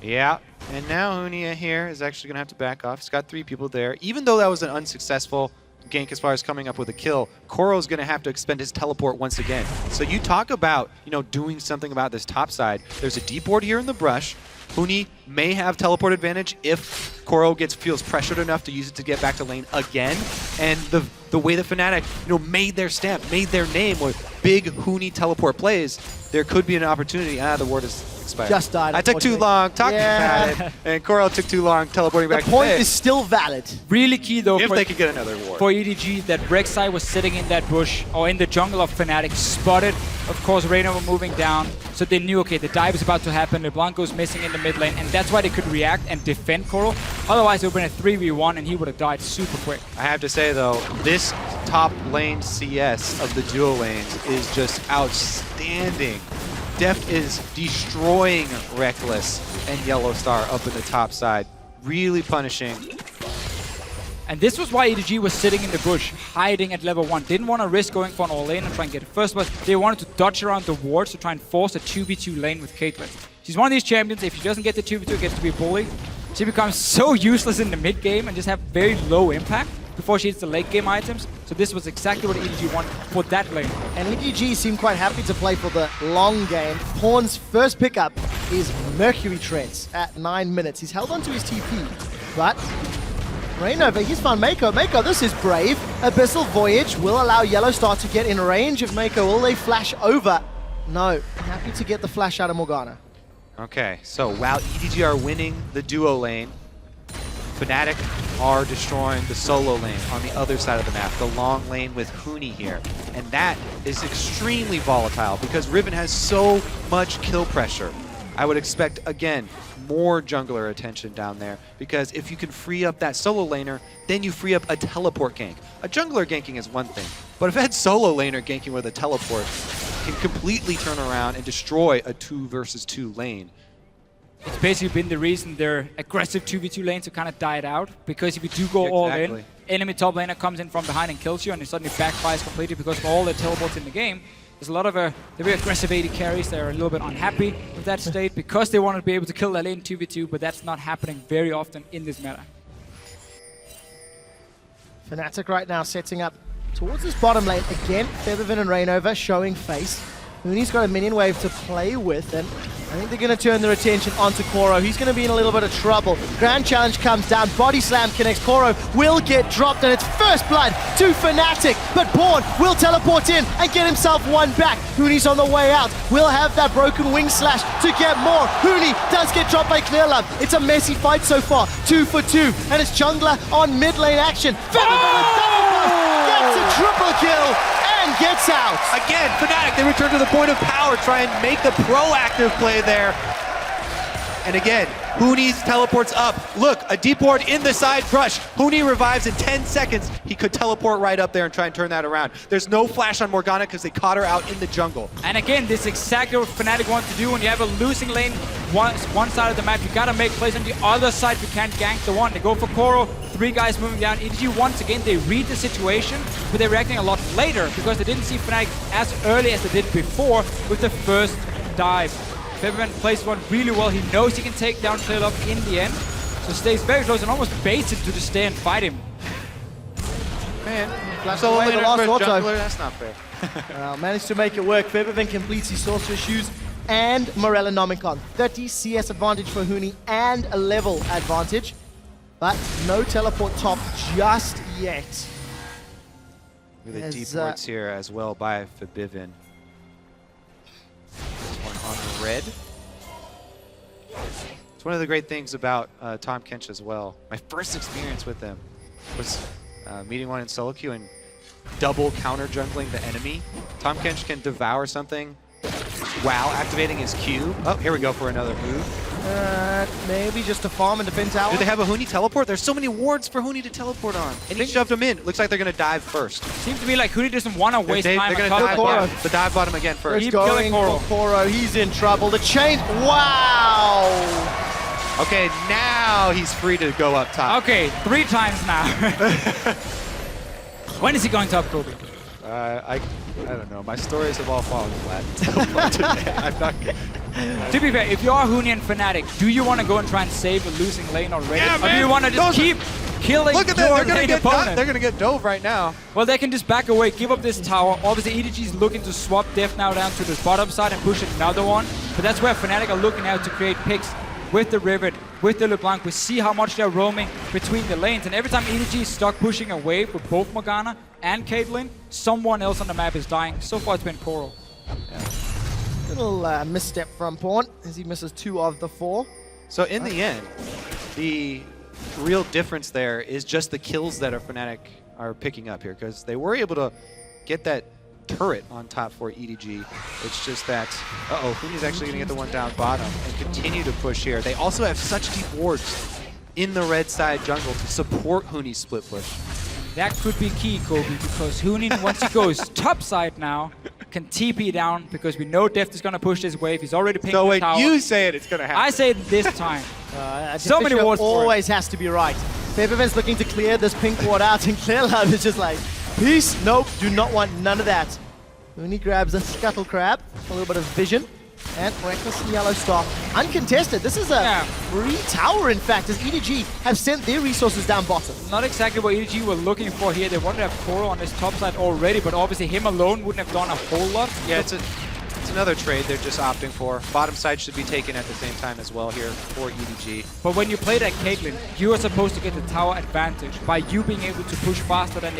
Yeah, and now Hunia here is actually going to have to back off. He's got 3 people there. Even though that was an unsuccessful gank as far as coming up with a kill, Koro's going to have to expend his teleport once again. So you talk about, doing something about this top side. There's a deep ward here in the brush. Huni may have teleport advantage if Koro feels pressured enough to use it to get back to lane again. And the way the Fnatic, made their stamp, made their name with big Huni teleport plays, there could be an opportunity. The ward is expired. Just died. I took too long talking about it, and Koro took too long teleporting back. The point is still valid. Really key though if they could get another ward. For EDG that Rek'Sai was sitting in that bush or in the jungle of Fnatic, spotted, of course, Rainover moving down. So they knew, okay, the dive is about to happen. The Blanco's missing in the mid lane, and that's why they could react and defend Koro. Otherwise, it would have been a 3v1 and he would have died super quick. I have to say though, this top lane CS of the duo lanes is just outstanding. Deft is destroying Reckless and Yellow Star up in the top side. Really punishing. And this was why EDG was sitting in the bush, hiding at level 1. Didn't want to risk going for an all-lane and try and get it first, but they wanted to dodge around the wards to try and force a 2v2 lane with Caitlyn. She's one of these champions, if she doesn't get the 2v2, it gets to be a bully. She becomes so useless in the mid game and just have very low impact before she hits the late game items. So this was exactly what EDG wanted for that lane. And EDG seem quite happy to play for the long game. Pawn's first pickup is Mercury Treads at 9 minutes. He's held onto his TP, but Rainover, he's found Mako. Mako, this is brave. Abyssal Voyage will allow Yellow Star to get in range of Mako. Will they flash over? No. Happy to get the flash out of Morgana. Okay, so while EDG are winning the duo lane, Fnatic are destroying the solo lane on the other side of the map, the long lane with Huni here. And that is extremely volatile because Riven has so much kill pressure. I would expect, again, more jungler attention down there because if you can free up that solo laner, then you free up a teleport gank. A jungler ganking is one thing, but if I had solo laner ganking with a teleport, can completely turn around and destroy a 2 versus 2 lane. It's basically been the reason their aggressive 2v2 lanes have kind of died out, because if you do go all in, enemy top laner comes in from behind and kills you, and it suddenly backfires completely because of all the teleports in the game. There's a lot of the very aggressive AD carries that are a little bit unhappy with that state because they want to be able to kill that lane 2v2, but that's not happening very often in this meta. Fnatic right now setting up towards this bottom lane. Again, Feathervin and Rainover showing face. Huni's got a minion wave to play with, and I think they're going to turn their attention onto Koro. He's going to be in a little bit of trouble. Grand Challenge comes down, Body Slam connects. Koro will get dropped, and it's first blood to Fnatic. But Born will teleport in and get himself one back. Hooney's on the way out. Will have that broken wing slash to get more. Hooney does get dropped by Clearlove. It's a messy fight so far. 2 for 2, and it's Jungler on mid lane action. Gets a triple kill and gets out. Again, Fnatic, they return to the point of power, try and make the proactive play there. And again, Hooney's teleports up. Look, a deep ward in the side crush. Hooney revives in 10 seconds. He could teleport right up there and try and turn that around. There's no flash on Morgana because they caught her out in the jungle. And again, this is exactly what Fnatic wants to do. When you have a losing lane one side of the map, you gotta make plays on the other side. You can't gank the one. They go for Koro. 3 guys moving down. EDG once again, they read the situation, but they're reacting a lot later because they didn't see Fnatic as early as they did before with the first dive. Featherman plays one really well. He knows he can take down Clearlove in the end, so stays very close and almost baits him to just stay and fight him. Man, So away the last auto. jungler, that's not fair. Managed to make it work. Featherman completes his Sorcerer Shoes and Morella Nomicon. 30 CS advantage for Hooney and a level advantage, but no teleport top just yet. Really As, deep wards here as well by Fabivin. This one on the red. It's one of the great things about Tahm Kench as well. My first experience with them was meeting one in solo queue and double counter jungling the enemy. Tahm Kench can devour something while activating his Q. Oh, here we go for another move. Maybe just a farm and defend tower. Do they have a Hooney teleport? There's so many wards for Hooney to teleport on. And he shoved him in. Looks like they're going to dive first. Seems to me like Hooney doesn't want to waste They're time going on to top dive of Koro. bottom. The dive bottom again first. Keep going killing for Koro. He's in trouble. The chain. Wow. Okay, now he's free to go up top. Okay, 3 times now. When is he going top, Kobe? I don't know. My stories have all fallen flat until for today. I'm not To be fair, if you are Hooney and Fnatic, do you want to go and try and save a losing lane already? Yeah, or do man. you want to just keep killing Look at that. your They're lane going opponent? to get dove right now. Well, they can just back away, give up this tower. Obviously, EDG is looking to swap Def now down to the bottom side and push another one. But that's where Fnatic are looking out to create picks with the Rivet, with the LeBlanc. We see how much they're roaming between the lanes. And every time EDG is stuck pushing a wave with both Morgana and Caitlyn, someone else on the map is dying. So far, it's been Coral. Little misstep from Pawn as he misses 2 of the 4. So in the end, the real difference there is just the kills that our Fnatic are picking up here, because they were able to get that turret on top for EDG. It's just that, Hooney's actually going to get the one down bottom and continue to push here. They also have such deep wards in the red side jungle to support Hooney's split push. That could be key, Kobe, because Hooney, once he goes top side now, can TP down, because we know Deft is going to push this wave. He's already pinged So the when tower. you say it, it's going to happen. I say it this time. So many Fisher wards for it. always has to be right. Featherman's looking to clear this pink ward out, and Clearlove is just like, peace, nope, do not want none of that. Hooney grabs a Scuttle Crab, a little bit of vision, and Reckless Yellow Star. Uncontested, this is a free tower, in fact, as EDG have sent their resources down bottom. Not exactly what EDG were looking for here. They wanted to have Koro on this top side already, but obviously him alone wouldn't have done a whole lot. Yeah, it's another trade they're just opting for. Bottom side should be taken at the same time as well here for EDG. But when you play that Caitlyn, you are supposed to get the tower advantage by you being able to push faster than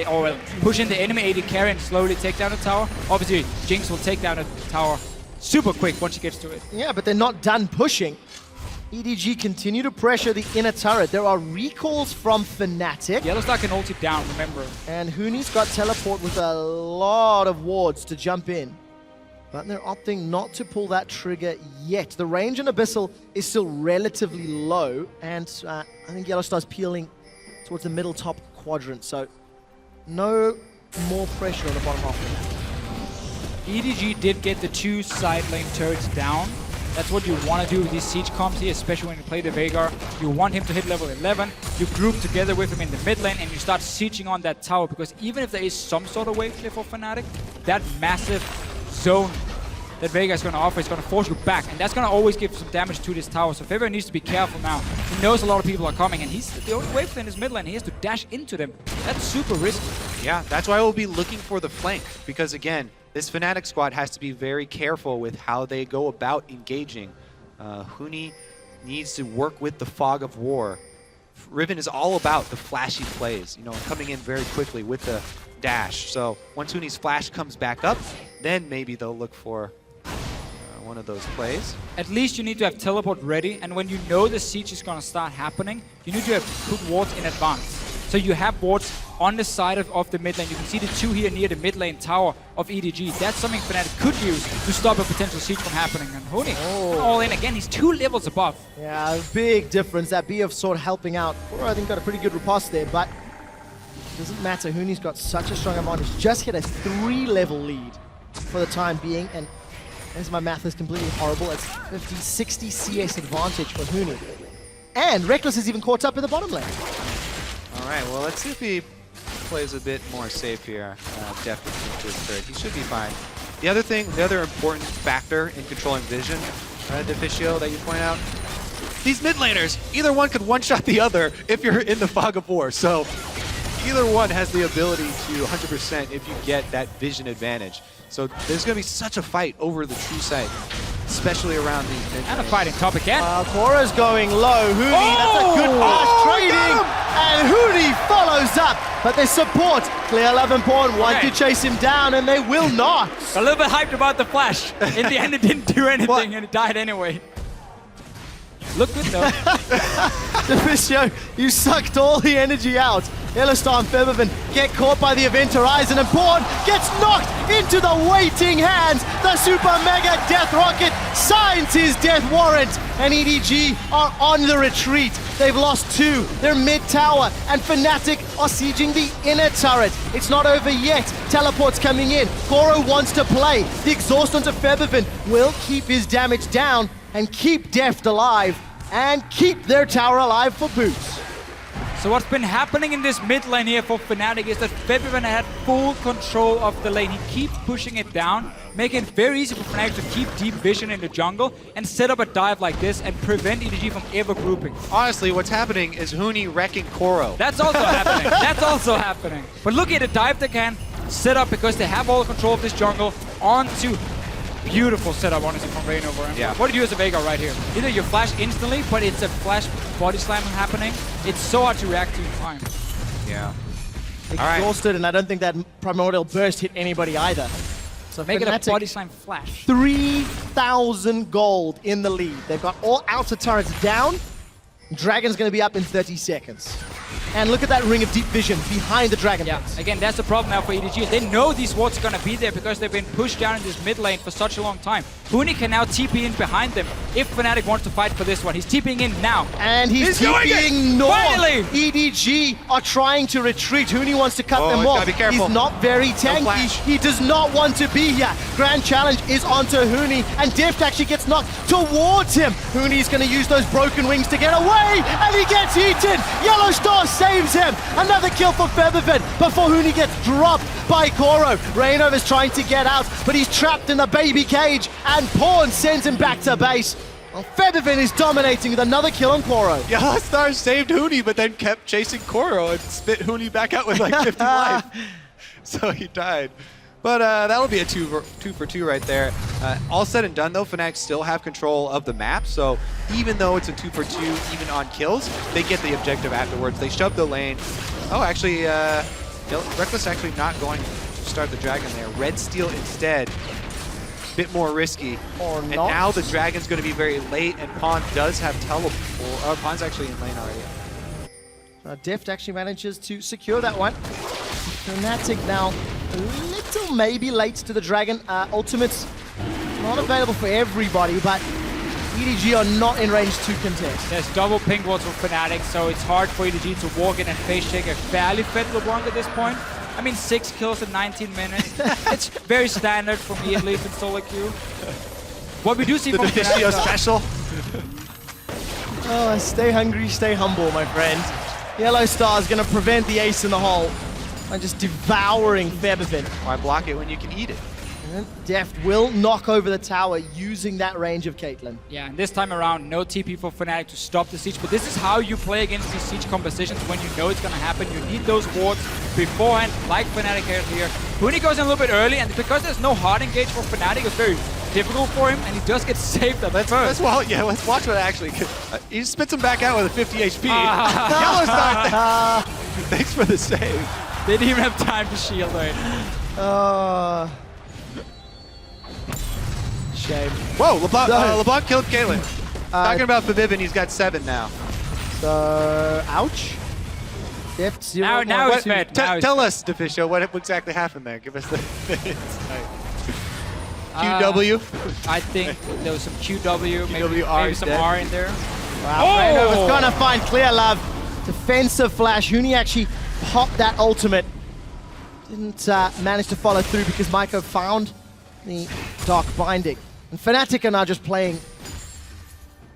push in the enemy AD carry and slowly take down the tower. Obviously, Jinx will take down the tower super quick once she gets to it. Yeah, but they're not done pushing. EDG continue to pressure the inner turret. There are recalls from Fnatic. Yellowstar can ult it down, remember. And Hooney's got teleport with a lot of wards to jump in. But they're opting not to pull that trigger yet. The range on Abyssal is still relatively low, and I think Yellowstar's peeling towards the middle top quadrant, so no more pressure on the bottom half of the map. EDG did get the 2 side lane turrets down. That's what you want to do with these siege comps here, especially when you play the Veigar. You want him to hit level 11, you group together with him in the mid lane, and you start sieging on that tower, because even if there is some sort of wave clear for Fnatic, that massive zone that Veigar is going to offer is going to force you back, and that's going to always give some damage to this tower. So Fever needs to be careful now. He knows a lot of people are coming, and he's the only wave in his mid lane. He has to dash into them. That's super risky. Yeah, that's why we'll be looking for the flank, because again, this Fnatic squad has to be very careful with how they go about engaging Huni needs to work with the fog of war. Riven is all about the flashy plays, you know, coming in very quickly with the dash. So once Huni's flash comes back up, then maybe they'll look for one of those plays. At least you need to have teleport ready, and when you know the siege is going to start happening, you need to have put wards in advance. So you have wards on the side of the mid lane. You can see the 2 here near the mid lane tower of EDG. That's something Fnatic could use to stop a potential siege from happening. And Huni, all in again, he's 2 levels above. Yeah, big difference. That Bee of Sword helping out. Or I think got a pretty good riposte there, but doesn't matter. Huni's got such a strong advantage. Just hit a 3-level lead for the time being, and as my math is completely horrible, it's 50, 60 CS advantage for Huni. And Reckless is even caught up in the bottom lane. All right, well, let's see if he plays a bit more safe here. Definitely into his third. He should be fine. The other important factor in controlling vision, Deficio, that you point out, these mid laners, either one could one-shot the other if you're in the fog of war. So either one has the ability to 100% if you get that vision advantage. So there's going to be such a fight over the true sight, especially around these mid And a lanes. fighting top again. Cora's going low. Huni, that's a good fast trading. And Huni follows up. But their support, Clear 11 Pawn, want to chase him down, and they will not. A little bit hyped about the flash. In the end, it didn't do anything, and it died anyway. Look good though. Deficio, you sucked all the energy out. Yellowstar and Featherman get caught by the Event Horizon, and Pawn gets knocked into the waiting hands. The Super Mega Death Rocket signs his death warrant, and EDG are on the retreat. They've lost 2. They're mid-tower, and Fnatic are sieging the inner turret. It's not over yet. Teleport's coming in. Koro wants to play. The exhaust onto Featherman will keep his damage down and keep Deft alive and keep their tower alive for Boots. So what's been happening in this mid lane here for Fnatic is that Featherman had full control of the lane. He keeps pushing it down, making it very easy for Fnatic to keep deep vision in the jungle and set up a dive like this and prevent EDG from ever grouping. Honestly, what's happening is Huni wrecking Koro. That's also happening. That's also happening. But look at the dive they can set up because they have all the control of this jungle onto. Beautiful setup, honestly, from Rain over him. Yeah. What do you do as a Veigar right here? Either you flash instantly, but it's a flash body slam happening. It's so hard to react to in time. Yeah. Exhausted, and I don't think that Primordial Burst hit anybody either. So Make it a Fnatic, body slam flash. 3,000 gold in the lead. They've got all outer turrets down. Dragon's going to be up in 30 seconds. And look at that ring of deep vision behind the Dragon Prince. Again, that's the problem now for EDG. They know these wards are going to be there because they've been pushed down in this mid lane for such a long time. Huni can now TP in behind them if Fnatic wants to fight for this one. He's TPing in now. And he's TPing north. Finally! EDG are trying to retreat. Huni wants to cut them off. gotta be careful. He's not very tanky. flash. He does not want to be here. Grand Challenge is onto Huni, and Deft actually gets knocked towards him. Huni's going to use those broken wings to get away, and he gets eaten. Yellowstar saves him. Another kill for Featherman before Huni gets dropped by Koro. Rainover's trying to get out, but he's trapped in the baby cage, and Pawn sends him back to base. Well, Featherman is dominating with another kill on Koro. Yellowstar saved Huni, but then kept chasing Koro and spit Huni back out with like 50 life. So he died. But that'll be a two for two right there. All said and done, though, Fnatic still have control of the map. So even though it's a 2 for 2, even on kills, they get the objective afterwards. They shove the lane. Oh, actually, Reckless actually not going to start the Dragon there. Red Steel instead. Bit more risky. Or and not. now the Dragon's going to be very late, and Pawn does have teleport. Pawn's actually in lane already. Deft actually manages to secure that one. Fnatic now a little maybe late to the Dragon. Ultimate's not available for everybody, but EDG are not in range to contest. There's double ping wards for Fnatic, so it's hard for EDG to walk in and face check a fairly fed LeBlanc at this point. I mean, 6 kills in 19 minutes. It's very standard for me, at least in solo queue. What we do see from Deficio Fnatic, special. Oh, stay hungry, stay humble, my friend. Yellowstar is going to prevent the ace in the hole by just devouring Featherman. Why block it when you can eat it? And Deft will knock over the tower using that range of Caitlyn. yeah, and this time around, no TP for Fnatic to stop the siege, but this is how you play against these siege compositions when you know it's going to happen. You need those wards beforehand, like Fnatic has here. Huni goes in a little bit early, and because there's no hard engage for Fnatic, it's very difficult for him, and he does get saved at Let's first. let's watch what actually. He spits him back out with a 50 HP. Yellow Star. Thanks for the save. They didn't even have time to shield right. Shame. Whoa, LeBlanc killed Kalen. Talking about Fabibin, he's got 7 now. So, ouch. Deft 0. Now it's fed. Tell us, Deficio, what exactly happened there. Give us the insight. QW. I think there was some QW, maybe R some dead. R in there. Wow, Fredo was gonna find clear love. Defensive flash. Huni actually popped that ultimate. Didn't manage to follow through because Maiko found the Dark Binding. And Fnatic are now just playing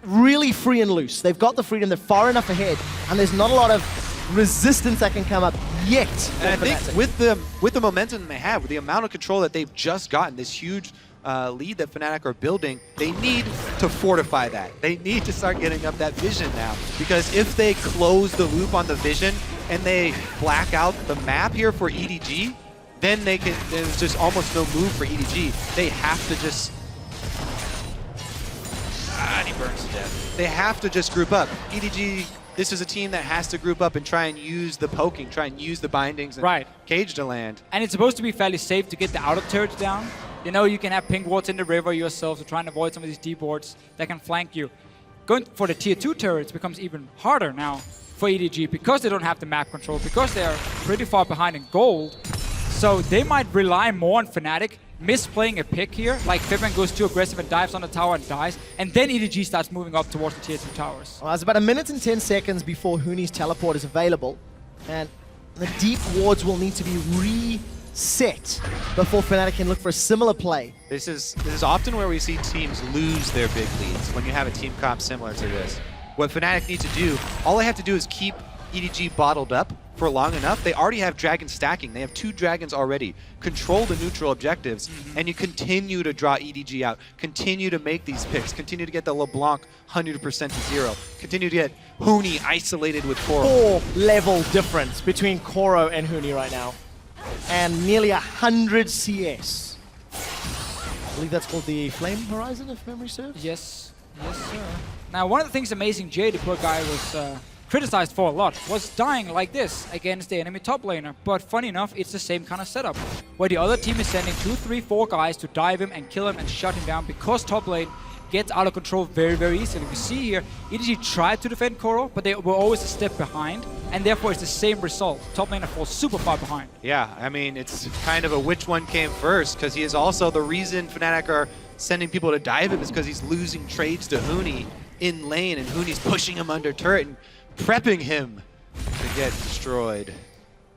really free and loose. They've got the freedom, they're far enough ahead, and there's not a lot of resistance that can come up yet. And I think with the momentum they have, with the amount of control that they've just gotten, this huge lead that Fnatic are building, they need to fortify that. They need to start getting up that vision now. Because if they close the loop on the vision and they black out the map here for EDG, then there's just almost no move for EDG. They have to just... and he burns to death. They have to just group up. EDG, this is a team that has to group up and try and use the poking, try and use the bindings and cage to land. And it's supposed to be fairly safe to get the outer turrets down. You know, you can have pink wards in the river yourself to try and avoid some of these deep wards that can flank you. Going for the tier 2 turrets becomes even harder now for EDG because they don't have the map control, because they are pretty far behind in gold. So they might rely more on Fnatic misplaying a pick here, like Fibin goes too aggressive and dives on the tower and dies, and then EDG starts moving up towards the tier 2 towers. Well, it's about 1 minute and 10 seconds before Huni's teleport is available, and the deep wards will need to be reset before Fnatic can look for a similar play. This is often where we see teams lose their big leads when you have a team comp similar to this. What Fnatic need to do, all they have to do is keep EDG bottled up for long enough. They already have dragon stacking. They have 2 dragons already. Control the neutral objectives, and you continue to draw EDG out. Continue to make these picks. Continue to get the LeBlanc 100% to 0. Continue to get Huni isolated with Koro. 4-level difference between Koro and Huni right now, and nearly 100 CS. I believe that's called the Flame Horizon, if memory serves. Yes, yes, sir. Now, one of the things amazing Jay, the poor guy, was criticized for a lot, was dying like this against the enemy top laner. But funny enough, it's the same kind of setup, where the other team is sending 2, 3, 4 guys to dive him and kill him and shut him down because top lane gets out of control very, very easily. We see here, EDG tried to defend Koro, but they were always a step behind, and therefore it's the same result. Top laner falls super far behind. Yeah, I mean, it's kind of a which one came first, because he is also the reason Fnatic are sending people to dive him is because he's losing trades to Huni in lane, and Huni's pushing him under turret and prepping him to get destroyed.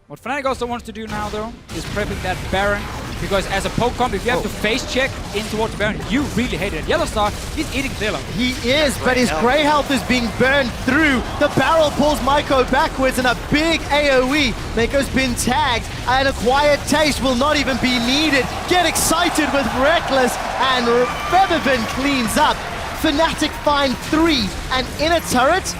What Fnatic also wants to do now, though, is prepping that Baron, because as a poke comp, if you have to face check in towards the Baron, you really hate it. Yellow Star, he's eating clear love. He is, but his grey health is being burned through. The barrel pulls Maiko backwards and a big AoE. Maiko's been tagged, and a quiet taste will not even be needed. Get excited with Reckless, and Feathervin cleans up. Fnatic find 3 and in a turret,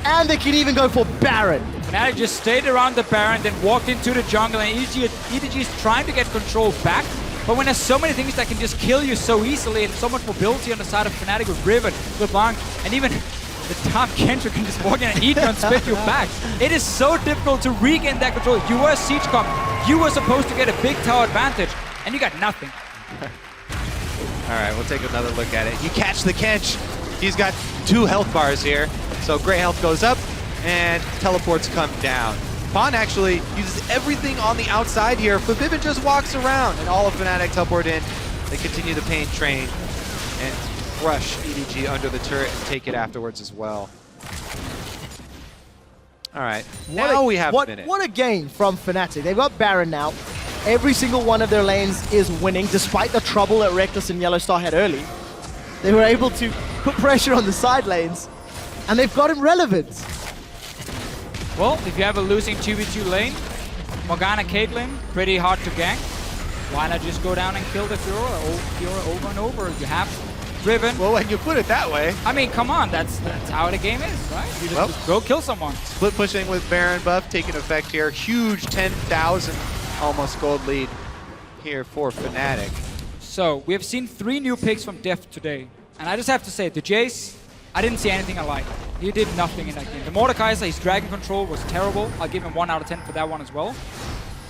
and they can even go for Baron. Fnatic just stayed around the Baron, then walked into the jungle, and EDG is trying to get control back. But when there's so many things that can just kill you so easily, and so much mobility on the side of Fnatic with Riven, LeBlanc, and even the top Kendrick can just walk in and eat you and spit you back. It is so difficult to regain that control. You were a siege comp. You were supposed to get a big tower advantage, and you got nothing. All right, we'll take another look at it. You catch the Kench. He's got 2 health bars here. So gray health goes up, and teleports come down. Fawn actually uses everything on the outside here. Fabibin just walks around, and all of Fnatic teleport in. They continue the pain train and crush EDG under the turret and take it afterwards as well. All right, now we have a minute. What a game from Fnatic. They've got Baron now. Every single one of their lanes is winning, despite the trouble that Reckless and Yellow Star had early. They were able to put pressure on the side lanes, and they've got him relevant. Well, if you have a losing 2v2 lane, Morgana Caitlyn, pretty hard to gank. Why not just go down and kill the Fiora over and over? You have Riven. Well, when you put it that way. I mean, come on, that's how the game is, right? You just go kill someone. Split pushing with Baron buff taking effect here. Huge 10,000 almost gold lead here for Fnatic. So we have seen 3 new picks from Deft today. And I just have to say, the Jace, I didn't see anything I liked. He did nothing in that game. The Mordekaiser, his dragon control was terrible. I'll give him 1 out of 10 for that one as well.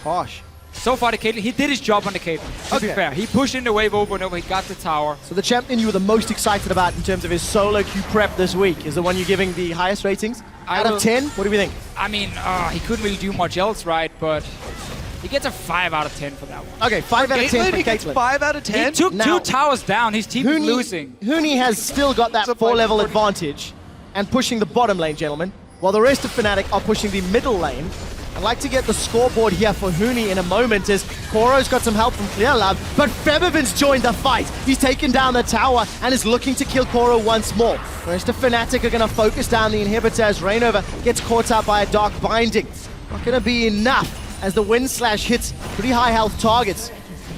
Harsh. So far, the Caitlyn, he did his job on the Caitlyn, to be fair. He pushed in the wave over and over, he got the tower. So the champion you were the most excited about in terms of his solo queue prep this week is the one you're giving the highest ratings? Out of 10, what do we think? I mean, he couldn't really do much else right, but he gets a 5 out of 10 for that one. Okay, 5 out of 10 for He gets Caitlyn. 5 out of 10? He took Now- 2 towers down, his team is losing. Huni has still got that 4-level advantage and pushing the bottom lane, gentlemen, while the rest of Fnatic are pushing the middle lane. I'd like to get the scoreboard here for Huni in a moment as Koro's got some help from FLICKR, but Febiven's joined the fight. He's taken down the tower and is looking to kill Koro once more. The rest of Fnatic are going to focus down the inhibitor as Reignover gets caught out by a Dark Binding. Not going to be enough as the Wind Slash hits pretty high health targets.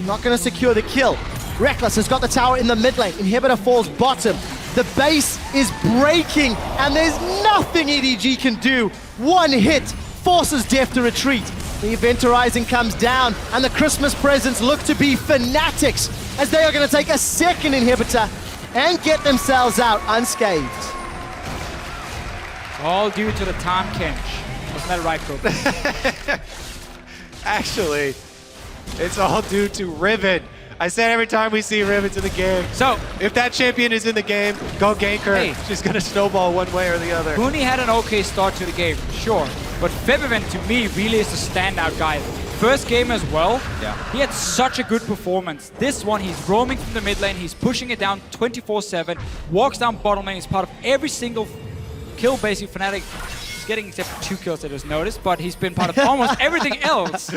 Not going to secure the kill. Rekkles has got the tower in the mid lane. Inhibitor falls bottom. The base is breaking and there's nothing EDG can do. One hit forces Deft to retreat. The Event Horizon comes down and the Christmas presents look to be Fnatic's as they are going to take a second inhibitor and get themselves out unscathed. All due to the Tahm Kench. Wasn't that right, Kobe? Actually, it's all due to Riven. I said every time we see Riven in the game, So, if that champion is in the game, go gank her. Hey. She's going to snowball one way or the other. Huni had an okay start to the game, sure. But Febiven, to me, really is the standout guy. First game as well, he had such a good performance. This one, he's roaming from the mid lane, he's pushing it down 24/7, walks down bottom lane, he's part of every single kill basically Fnatic. He's getting except for 2 kills I just noticed, but he's been part of almost everything else.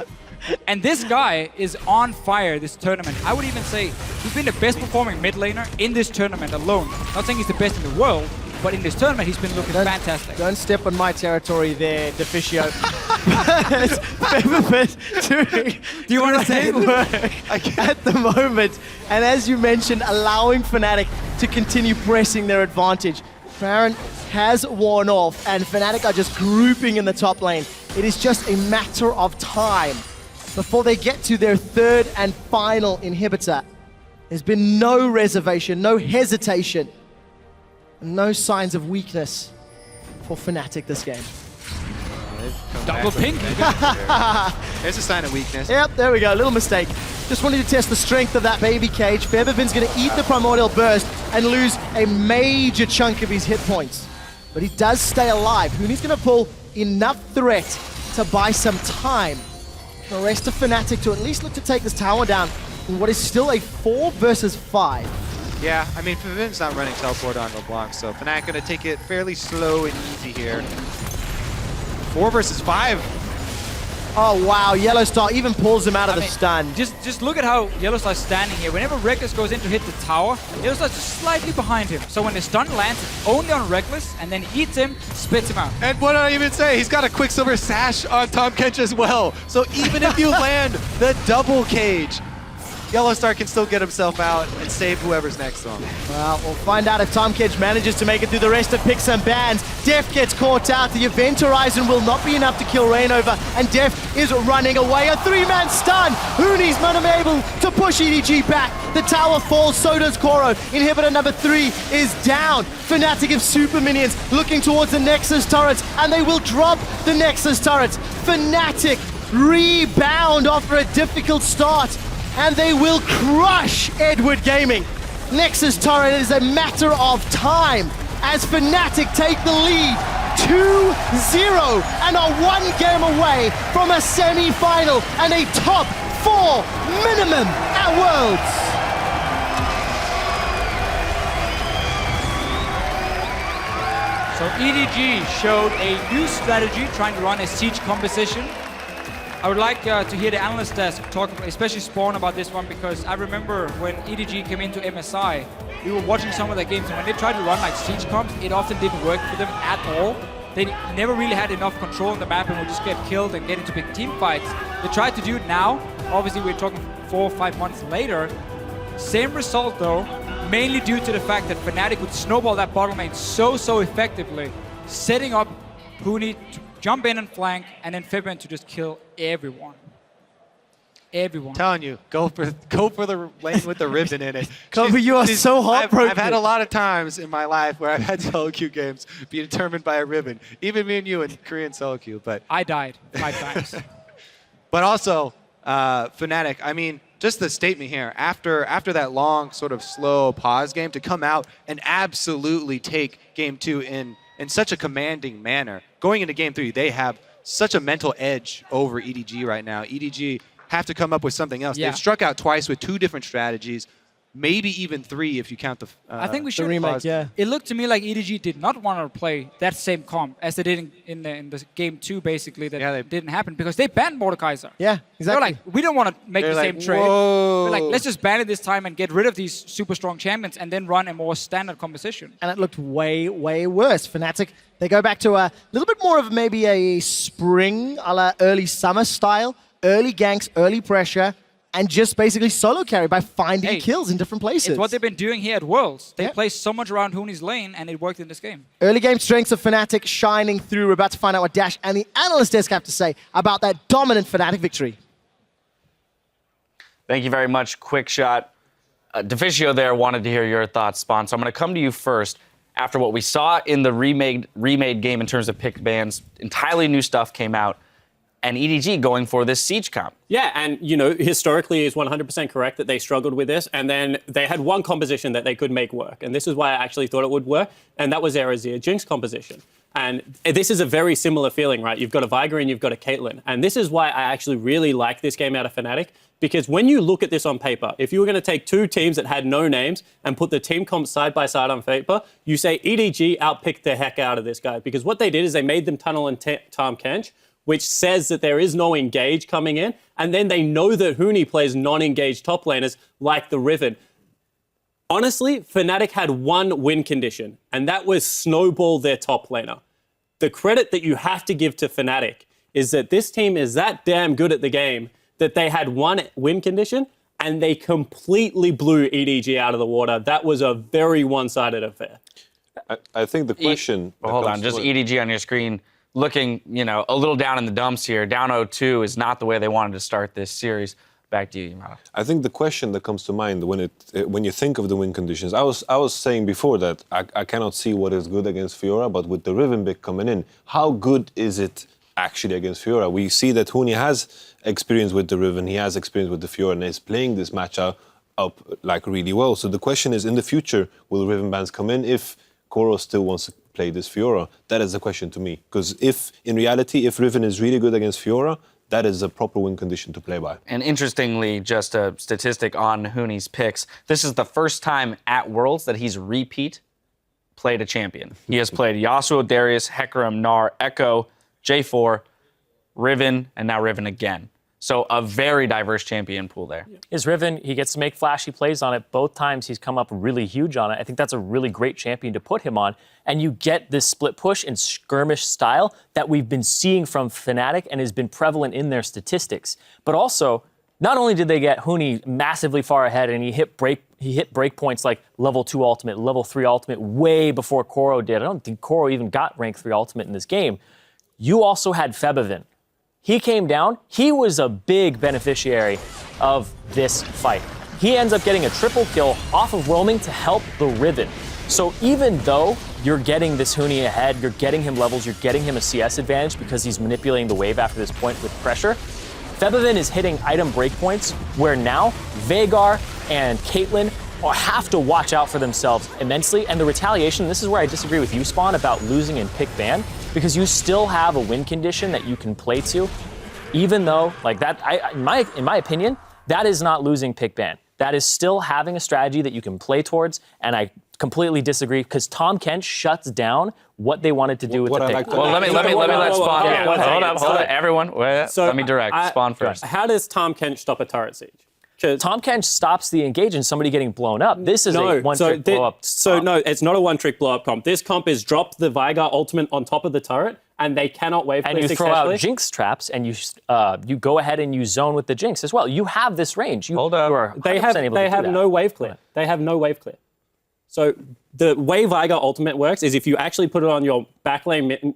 And this guy is on fire this tournament. I would even say he's been the best performing mid laner in this tournament alone. Not saying he's the best in the world, but in this tournament he's been looking fantastic. Don't step on my territory there, Deficio. Febiven Do you want to say doing work at the moment. And as you mentioned, allowing Fnatic to continue pressing their advantage. Baron has worn off and Fnatic are just grouping in the top lane. It is just a matter of time before they get to their 3rd and final inhibitor. There's been no reservation, no hesitation, no signs of weakness for Fnatic this game. Double pink. There's a sign of weakness. Yep, there we go, little mistake. Just wanted to test the strength of that baby cage. Febiven's gonna eat the Primordial Burst and lose a major chunk of his hit points. But he does stay alive. Huni's gonna pull enough threat to buy some time. The rest of Fnatic to at least look to take this tower down in what is still a 4 versus 5. Yeah, I mean, Febiven's not running teleport on LeBlanc, so Fnatic gonna take it fairly slow and easy here. 4 versus 5. Oh wow, Yellowstar even pulls him out of the stun. Just look at how Yellowstar's standing here. Whenever Rekkles goes in to hit the tower, Yellowstar's just slightly behind him. So when the stun lands, it's only on Rekkles, and then he eats him, spits him out. And what did I even say? He's got a Quicksilver Sash on Tahm Kench as well. So even if you land the double cage, Yellowstar can still get himself out and save whoever's next to him. Well, we'll find out if Tahm Kench manages to make it through the rest of Picks and Bans. Deft gets caught out. The Event Horizon will not be enough to kill Reignover, and Deft is running away. A 3-man stun. Huni's not able to push EDG back. The tower falls, so does Koro. Inhibitor number 3 is down. Fnatic have super minions looking towards the Nexus turrets, and they will drop the Nexus turrets. Fnatic rebound after a difficult start, and they will crush Edward Gaming. Nexus turret is a matter of time as Fnatic take the lead 2-0 and are 1 game away from a semi-final and a top 4 minimum at Worlds. So EDG showed a new strategy trying to run a siege composition. I would like to hear the analyst desk talk, especially Spawn, about this one, because I remember when EDG came into MSI, we were watching some of their games, and when they tried to run like siege comps, it often didn't work for them at all. They never really had enough control on the map and would just get killed and get into big team fights. They tried to do it now. Obviously, we're talking 4 or 5 months later. Same result though, mainly due to the fact that Fnatic would snowball that bottom lane so effectively, setting up Huni to jump in and flank, and then Febiven to just kill everyone. everyone. Telling you, go for the lane with the ribbon in it. Kobe, you are so heartbroken. I've had a lot of times in my life where I've had solo queue games be determined by a ribbon. Even me and you in Korean solo queue, but I died 5 times. but also Fnatic. I mean, just the statement here after that long sort of slow pause game to come out and absolutely take game 2 in such a commanding manner. Going into game 3, they have such a mental edge over EDG right now. EDG have to come up with something else. Yeah. They've struck out twice with 2 different strategies, maybe even 3 if you count the I think we should. remake, yeah. It looked to me like EDG did not want to play that same comp as they did in the game 2, basically. That Yeah, they- didn't happen because they banned Mordekaiser. Yeah, They're exactly. like, we don't want to make They're the like, same trade. whoa. They're like, let's just ban it this time and get rid of these super strong champions and then run a more standard composition. And it looked way, way worse. Fnatic, they go back to a little bit more of maybe a spring, a la early summer style, early ganks, early pressure, and just basically solo carry by finding Hey, kills in different places. It's what they've been doing here at Worlds. They Yeah. play so much around Hooney's lane, and it worked in this game. Early game strengths of Fnatic shining through. We're about to find out what Dash and the analyst desk have to say about that dominant Fnatic victory. Thank you very much. Quick shot. Deficio there wanted to hear your thoughts, Spawn. So I'm going to come to you first. After what we saw in the remade game in terms of picked bans, entirely new stuff came out, and EDG going for this Siege comp. Yeah, and historically is 100% correct that they struggled with this, and then they had one composition that they could make work, and this is why I actually thought it would work, and that was their Azir Jinx composition. And this is a very similar feeling, right? You've got a Viger and you've got a Caitlyn, and this is why I actually really like this game out of Fnatic, because when you look at this on paper, if you were going to take 2 teams that had no names and put the team comps side by side on paper, you say EDG outpicked the heck out of this guy, because what they did is they made them tunnel and Tahm Kench, which says that there is no engage coming in, and then they know that Hooney plays non-engaged top laners like the Riven. Honestly, Fnatic had one win condition, and that was snowball their top laner. The credit that you have to give to Fnatic is that this team is that damn good at the game that they had one win condition, and they completely blew EDG out of the water. That was a very one-sided affair. I think the question. that Hold comes on, just to- EDG on your screen looking, a little down in the dumps here. Down 0-2 is not the way they wanted to start this series. Back to you, Yamada. I think the question that comes to mind when you think of the win conditions, I was saying before that I cannot see what is good against Fiora, but with the Riven pick coming in, how good is it actually against Fiora? We see that Hooney has experience with the Riven, he has experience with the Fiora, and is playing this matchup up like really well. So the question is, in the future, will Riven bans come in if Koro still wants to play this Fiora? That is the question to me. Because if Riven is really good against Fiora, that is a proper win condition to play by. And interestingly, just a statistic on Hooney's picks, this is the first time at Worlds that he's repeat played a champion. He has played Yasuo, Darius, Hecarim, Gnar, Echo, J4, Riven, and now Riven again. So a very diverse champion pool there. His Riven, he gets to make flashy plays on it. Both times he's come up really huge on it. I think that's a really great champion to put him on. And you get this split push and skirmish style that we've been seeing from Fnatic and has been prevalent in their statistics. But also, not only did they get Hooney massively far ahead and he hit break points like level 2 ultimate, level 3 ultimate way before Koro did. I don't think Koro even got rank 3 ultimate in this game. You also had Febevin. He came down. He was a big beneficiary of this fight. He ends up getting a triple kill off of roaming to help the Riven. So even though you're getting this Hooney ahead, you're getting him levels, you're getting him a CS advantage because he's manipulating the wave after this point with pressure, Febevin is hitting item breakpoints where now Veigar and Caitlyn have to watch out for themselves immensely. And the retaliation, this is where I disagree with you, Spawn, about losing in pick ban, because you still have a win condition that you can play to, even though, like that, in my opinion, that is not losing pick ban. That is still having a strategy that you can play towards, and I completely disagree because Tahm Kench shuts down what they wanted to do with What the I pick. like to- Well, let me let Spawn. Yeah, Hold up, everyone. So Let me direct Spawn first. How does Tahm Kench stop a turret siege? Tahm Kench stops the engage and somebody getting blown up. This is a one-trick blow-up. No, it's not a one-trick blow-up comp. This comp is drop the Viger ultimate on top of the turret, and they cannot wave And clear you throw successfully. out Jinx traps, and you go ahead and you zone with the Jinx as well. You have this range. Hold up. You are They 100% able to do have that. no wave clear. They have no wave clear. So the way Viger ultimate works is if you actually put it on your backline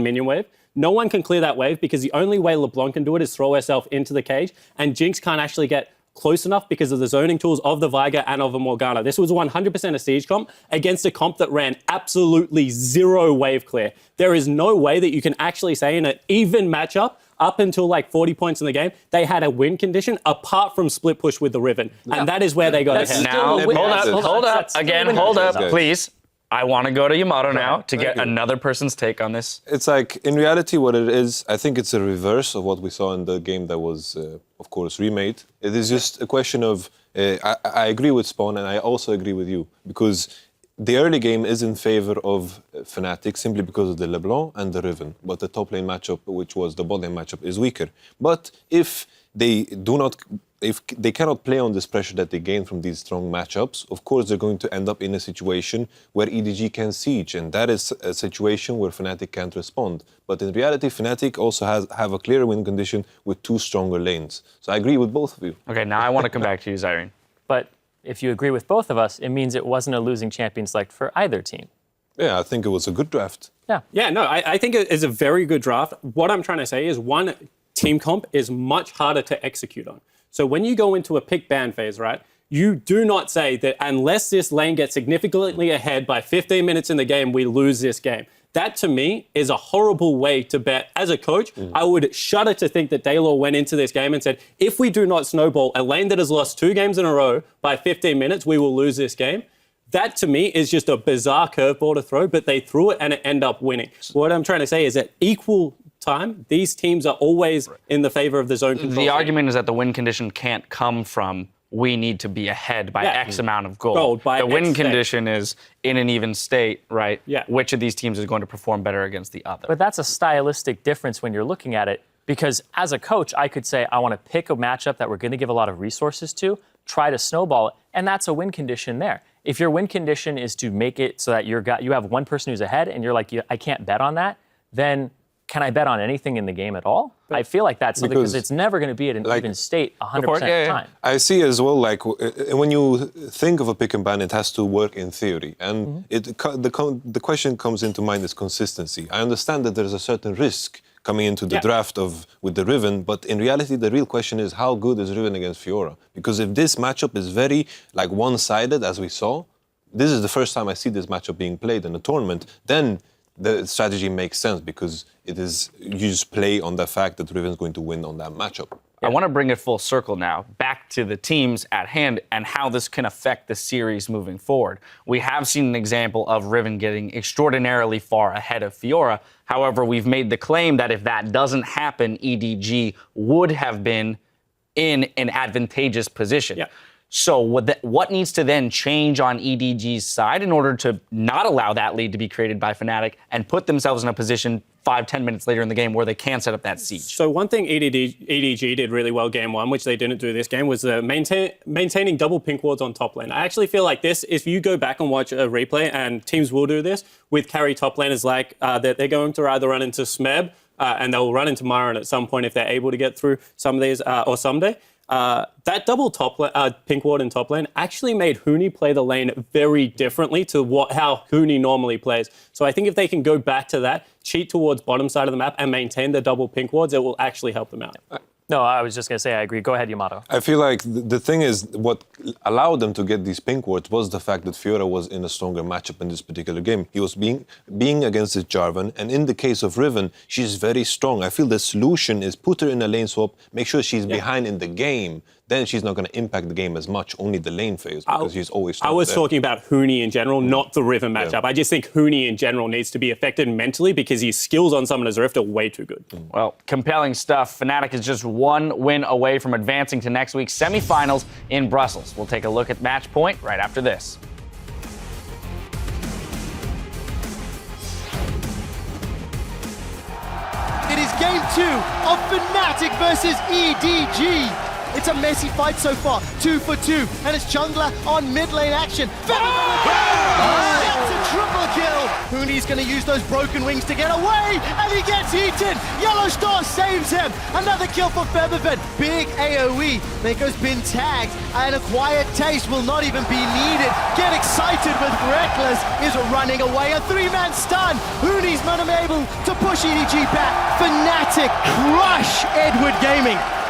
minion wave, No one can clear that wave because the only way LeBlanc can do it is throw herself into the cage, and Jinx can't actually get close enough because of the zoning tools of the Veigar and of a Morgana. This was 100% a siege comp against a comp that ran absolutely zero wave clear. There is no way that you can actually say in an even matchup, up until like 40 points in the game, they had a win condition apart from split push with the Riven. And that is where they got ahead. Now, hold up. Again, hold up, please. I want to go to Yamato now to get another person's take on this. It's like, in reality, what it is, I think it's a reverse of what we saw in the game that was, of course, remade. It is just a question of, I agree with Spawn, and I also agree with you, because the early game is in favor of Fnatic simply because of the LeBlanc and the Riven, but the top lane matchup, which was the bot lane matchup, is weaker. But if they cannot play on this pressure that they gain from these strong matchups, of course they're going to end up in a situation where EDG can siege, and that is a situation where Fnatic can't respond. But in reality, Fnatic also have a clear win condition with two stronger lanes. So I agree with both of you. Okay, now I want to come back to you, Zyrene. But if you agree with both of us, it means it wasn't a losing champion select for either team. Yeah, I think it was a good draft. Yeah, no, I think it is a very good draft. What I'm trying to say is one team comp is much harder to execute on. So when you go into a pick ban phase, right, you do not say that unless this lane gets significantly ahead by 15 minutes in the game, we lose this game. That, to me, is a horrible way to bet. As a coach, I would shudder to think that Daylor went into this game and said, if we do not snowball a lane that has lost 2 games in a row by 15 minutes, we will lose this game. That, to me, is just a bizarre curveball to throw, but they threw it and it ended up winning. What I'm trying to say is at equal time, these teams are always in the favor of the zone control. The argument is that the win condition can't come from we need to be ahead by X amount of gold. The win condition is in an even state, right? Yeah. Which of these teams is going to perform better against the other? But that's a stylistic difference when you're looking at it, because as a coach, I could say, I want to pick a matchup that we're going to give a lot of resources to, try to snowball it, and that's a win condition there. If your win condition is to make it so that you have one person who's ahead and you're like, I can't bet on that, then can I bet on anything in the game at all? I feel like that's something because it's never going to be at an even state 100% of the time. I see as well, like, when you think of a pick and ban, it has to work in theory. And the question comes into mind is consistency. I understand that there's a certain risk coming into the draft with the Riven, but in reality, the real question is how good is Riven against Fiora? Because if this matchup is very, like, one-sided, as we saw, this is the first time I see this matchup being played in a tournament, then the strategy makes sense because it is, you just play on the fact that Riven's going to win on that matchup. I want to bring it full circle now, back to the teams at hand and how this can affect the series moving forward. We have seen an example of Riven getting extraordinarily far ahead of Fiora. However, we've made the claim that if that doesn't happen, EDG would have been in an advantageous position. Yeah. So what needs to then change on EDG's side in order to not allow that lead to be created by Fnatic and put themselves in a position 5-10 minutes later in the game where they can set up that siege? So one thing EDG did really well game one, which they didn't do this game, was maintaining double pink wards on top lane. I actually feel like this, if you go back and watch a replay, and teams will do this, with carry top laners like that they're going to either run into Smeb and they'll run into Myron at some point if they're able to get through some of these or someday. That double pink ward in top lane actually made Huni play the lane very differently to how Huni normally plays. So I think if they can go back to that, cheat towards bottom side of the map and maintain the double pink wards, it will actually help them out. No, I was just going to say I agree. Go ahead, Yamato. I feel like the thing is, what allowed them to get these pink wards was the fact that Fiora was in a stronger matchup in this particular game. He was being against this Jarvan, and in the case of Riven, she's very strong. I feel the solution is put her in a lane swap, make sure she's behind in the game. Then she's not going to impact the game as much, only the lane phase, because she's always strong. I was talking about Huni in general, not the Riven matchup. I just think Huni in general needs to be affected mentally because his skills on Summoner's Rift are way too good. Well, compelling stuff. Fnatic is just one win away from advancing to next week's semifinals in Brussels. We'll take a look at match point right after this. It is game 2 of Fnatic versus EDG. It It's a messy fight so far. 2 for 2. And it's jungler on mid lane action. That's a triple kill. Hooney's going to use those broken wings to get away. And he gets eaten. Yellow Star saves him. Another kill for Featherfin. Big AoE. Mako's been tagged. And a quiet taste will not even be needed. Get excited with Reckless is running away. A 3-man stun. Hooney's not able to push EDG back. Fnatic crush Edward Gaming.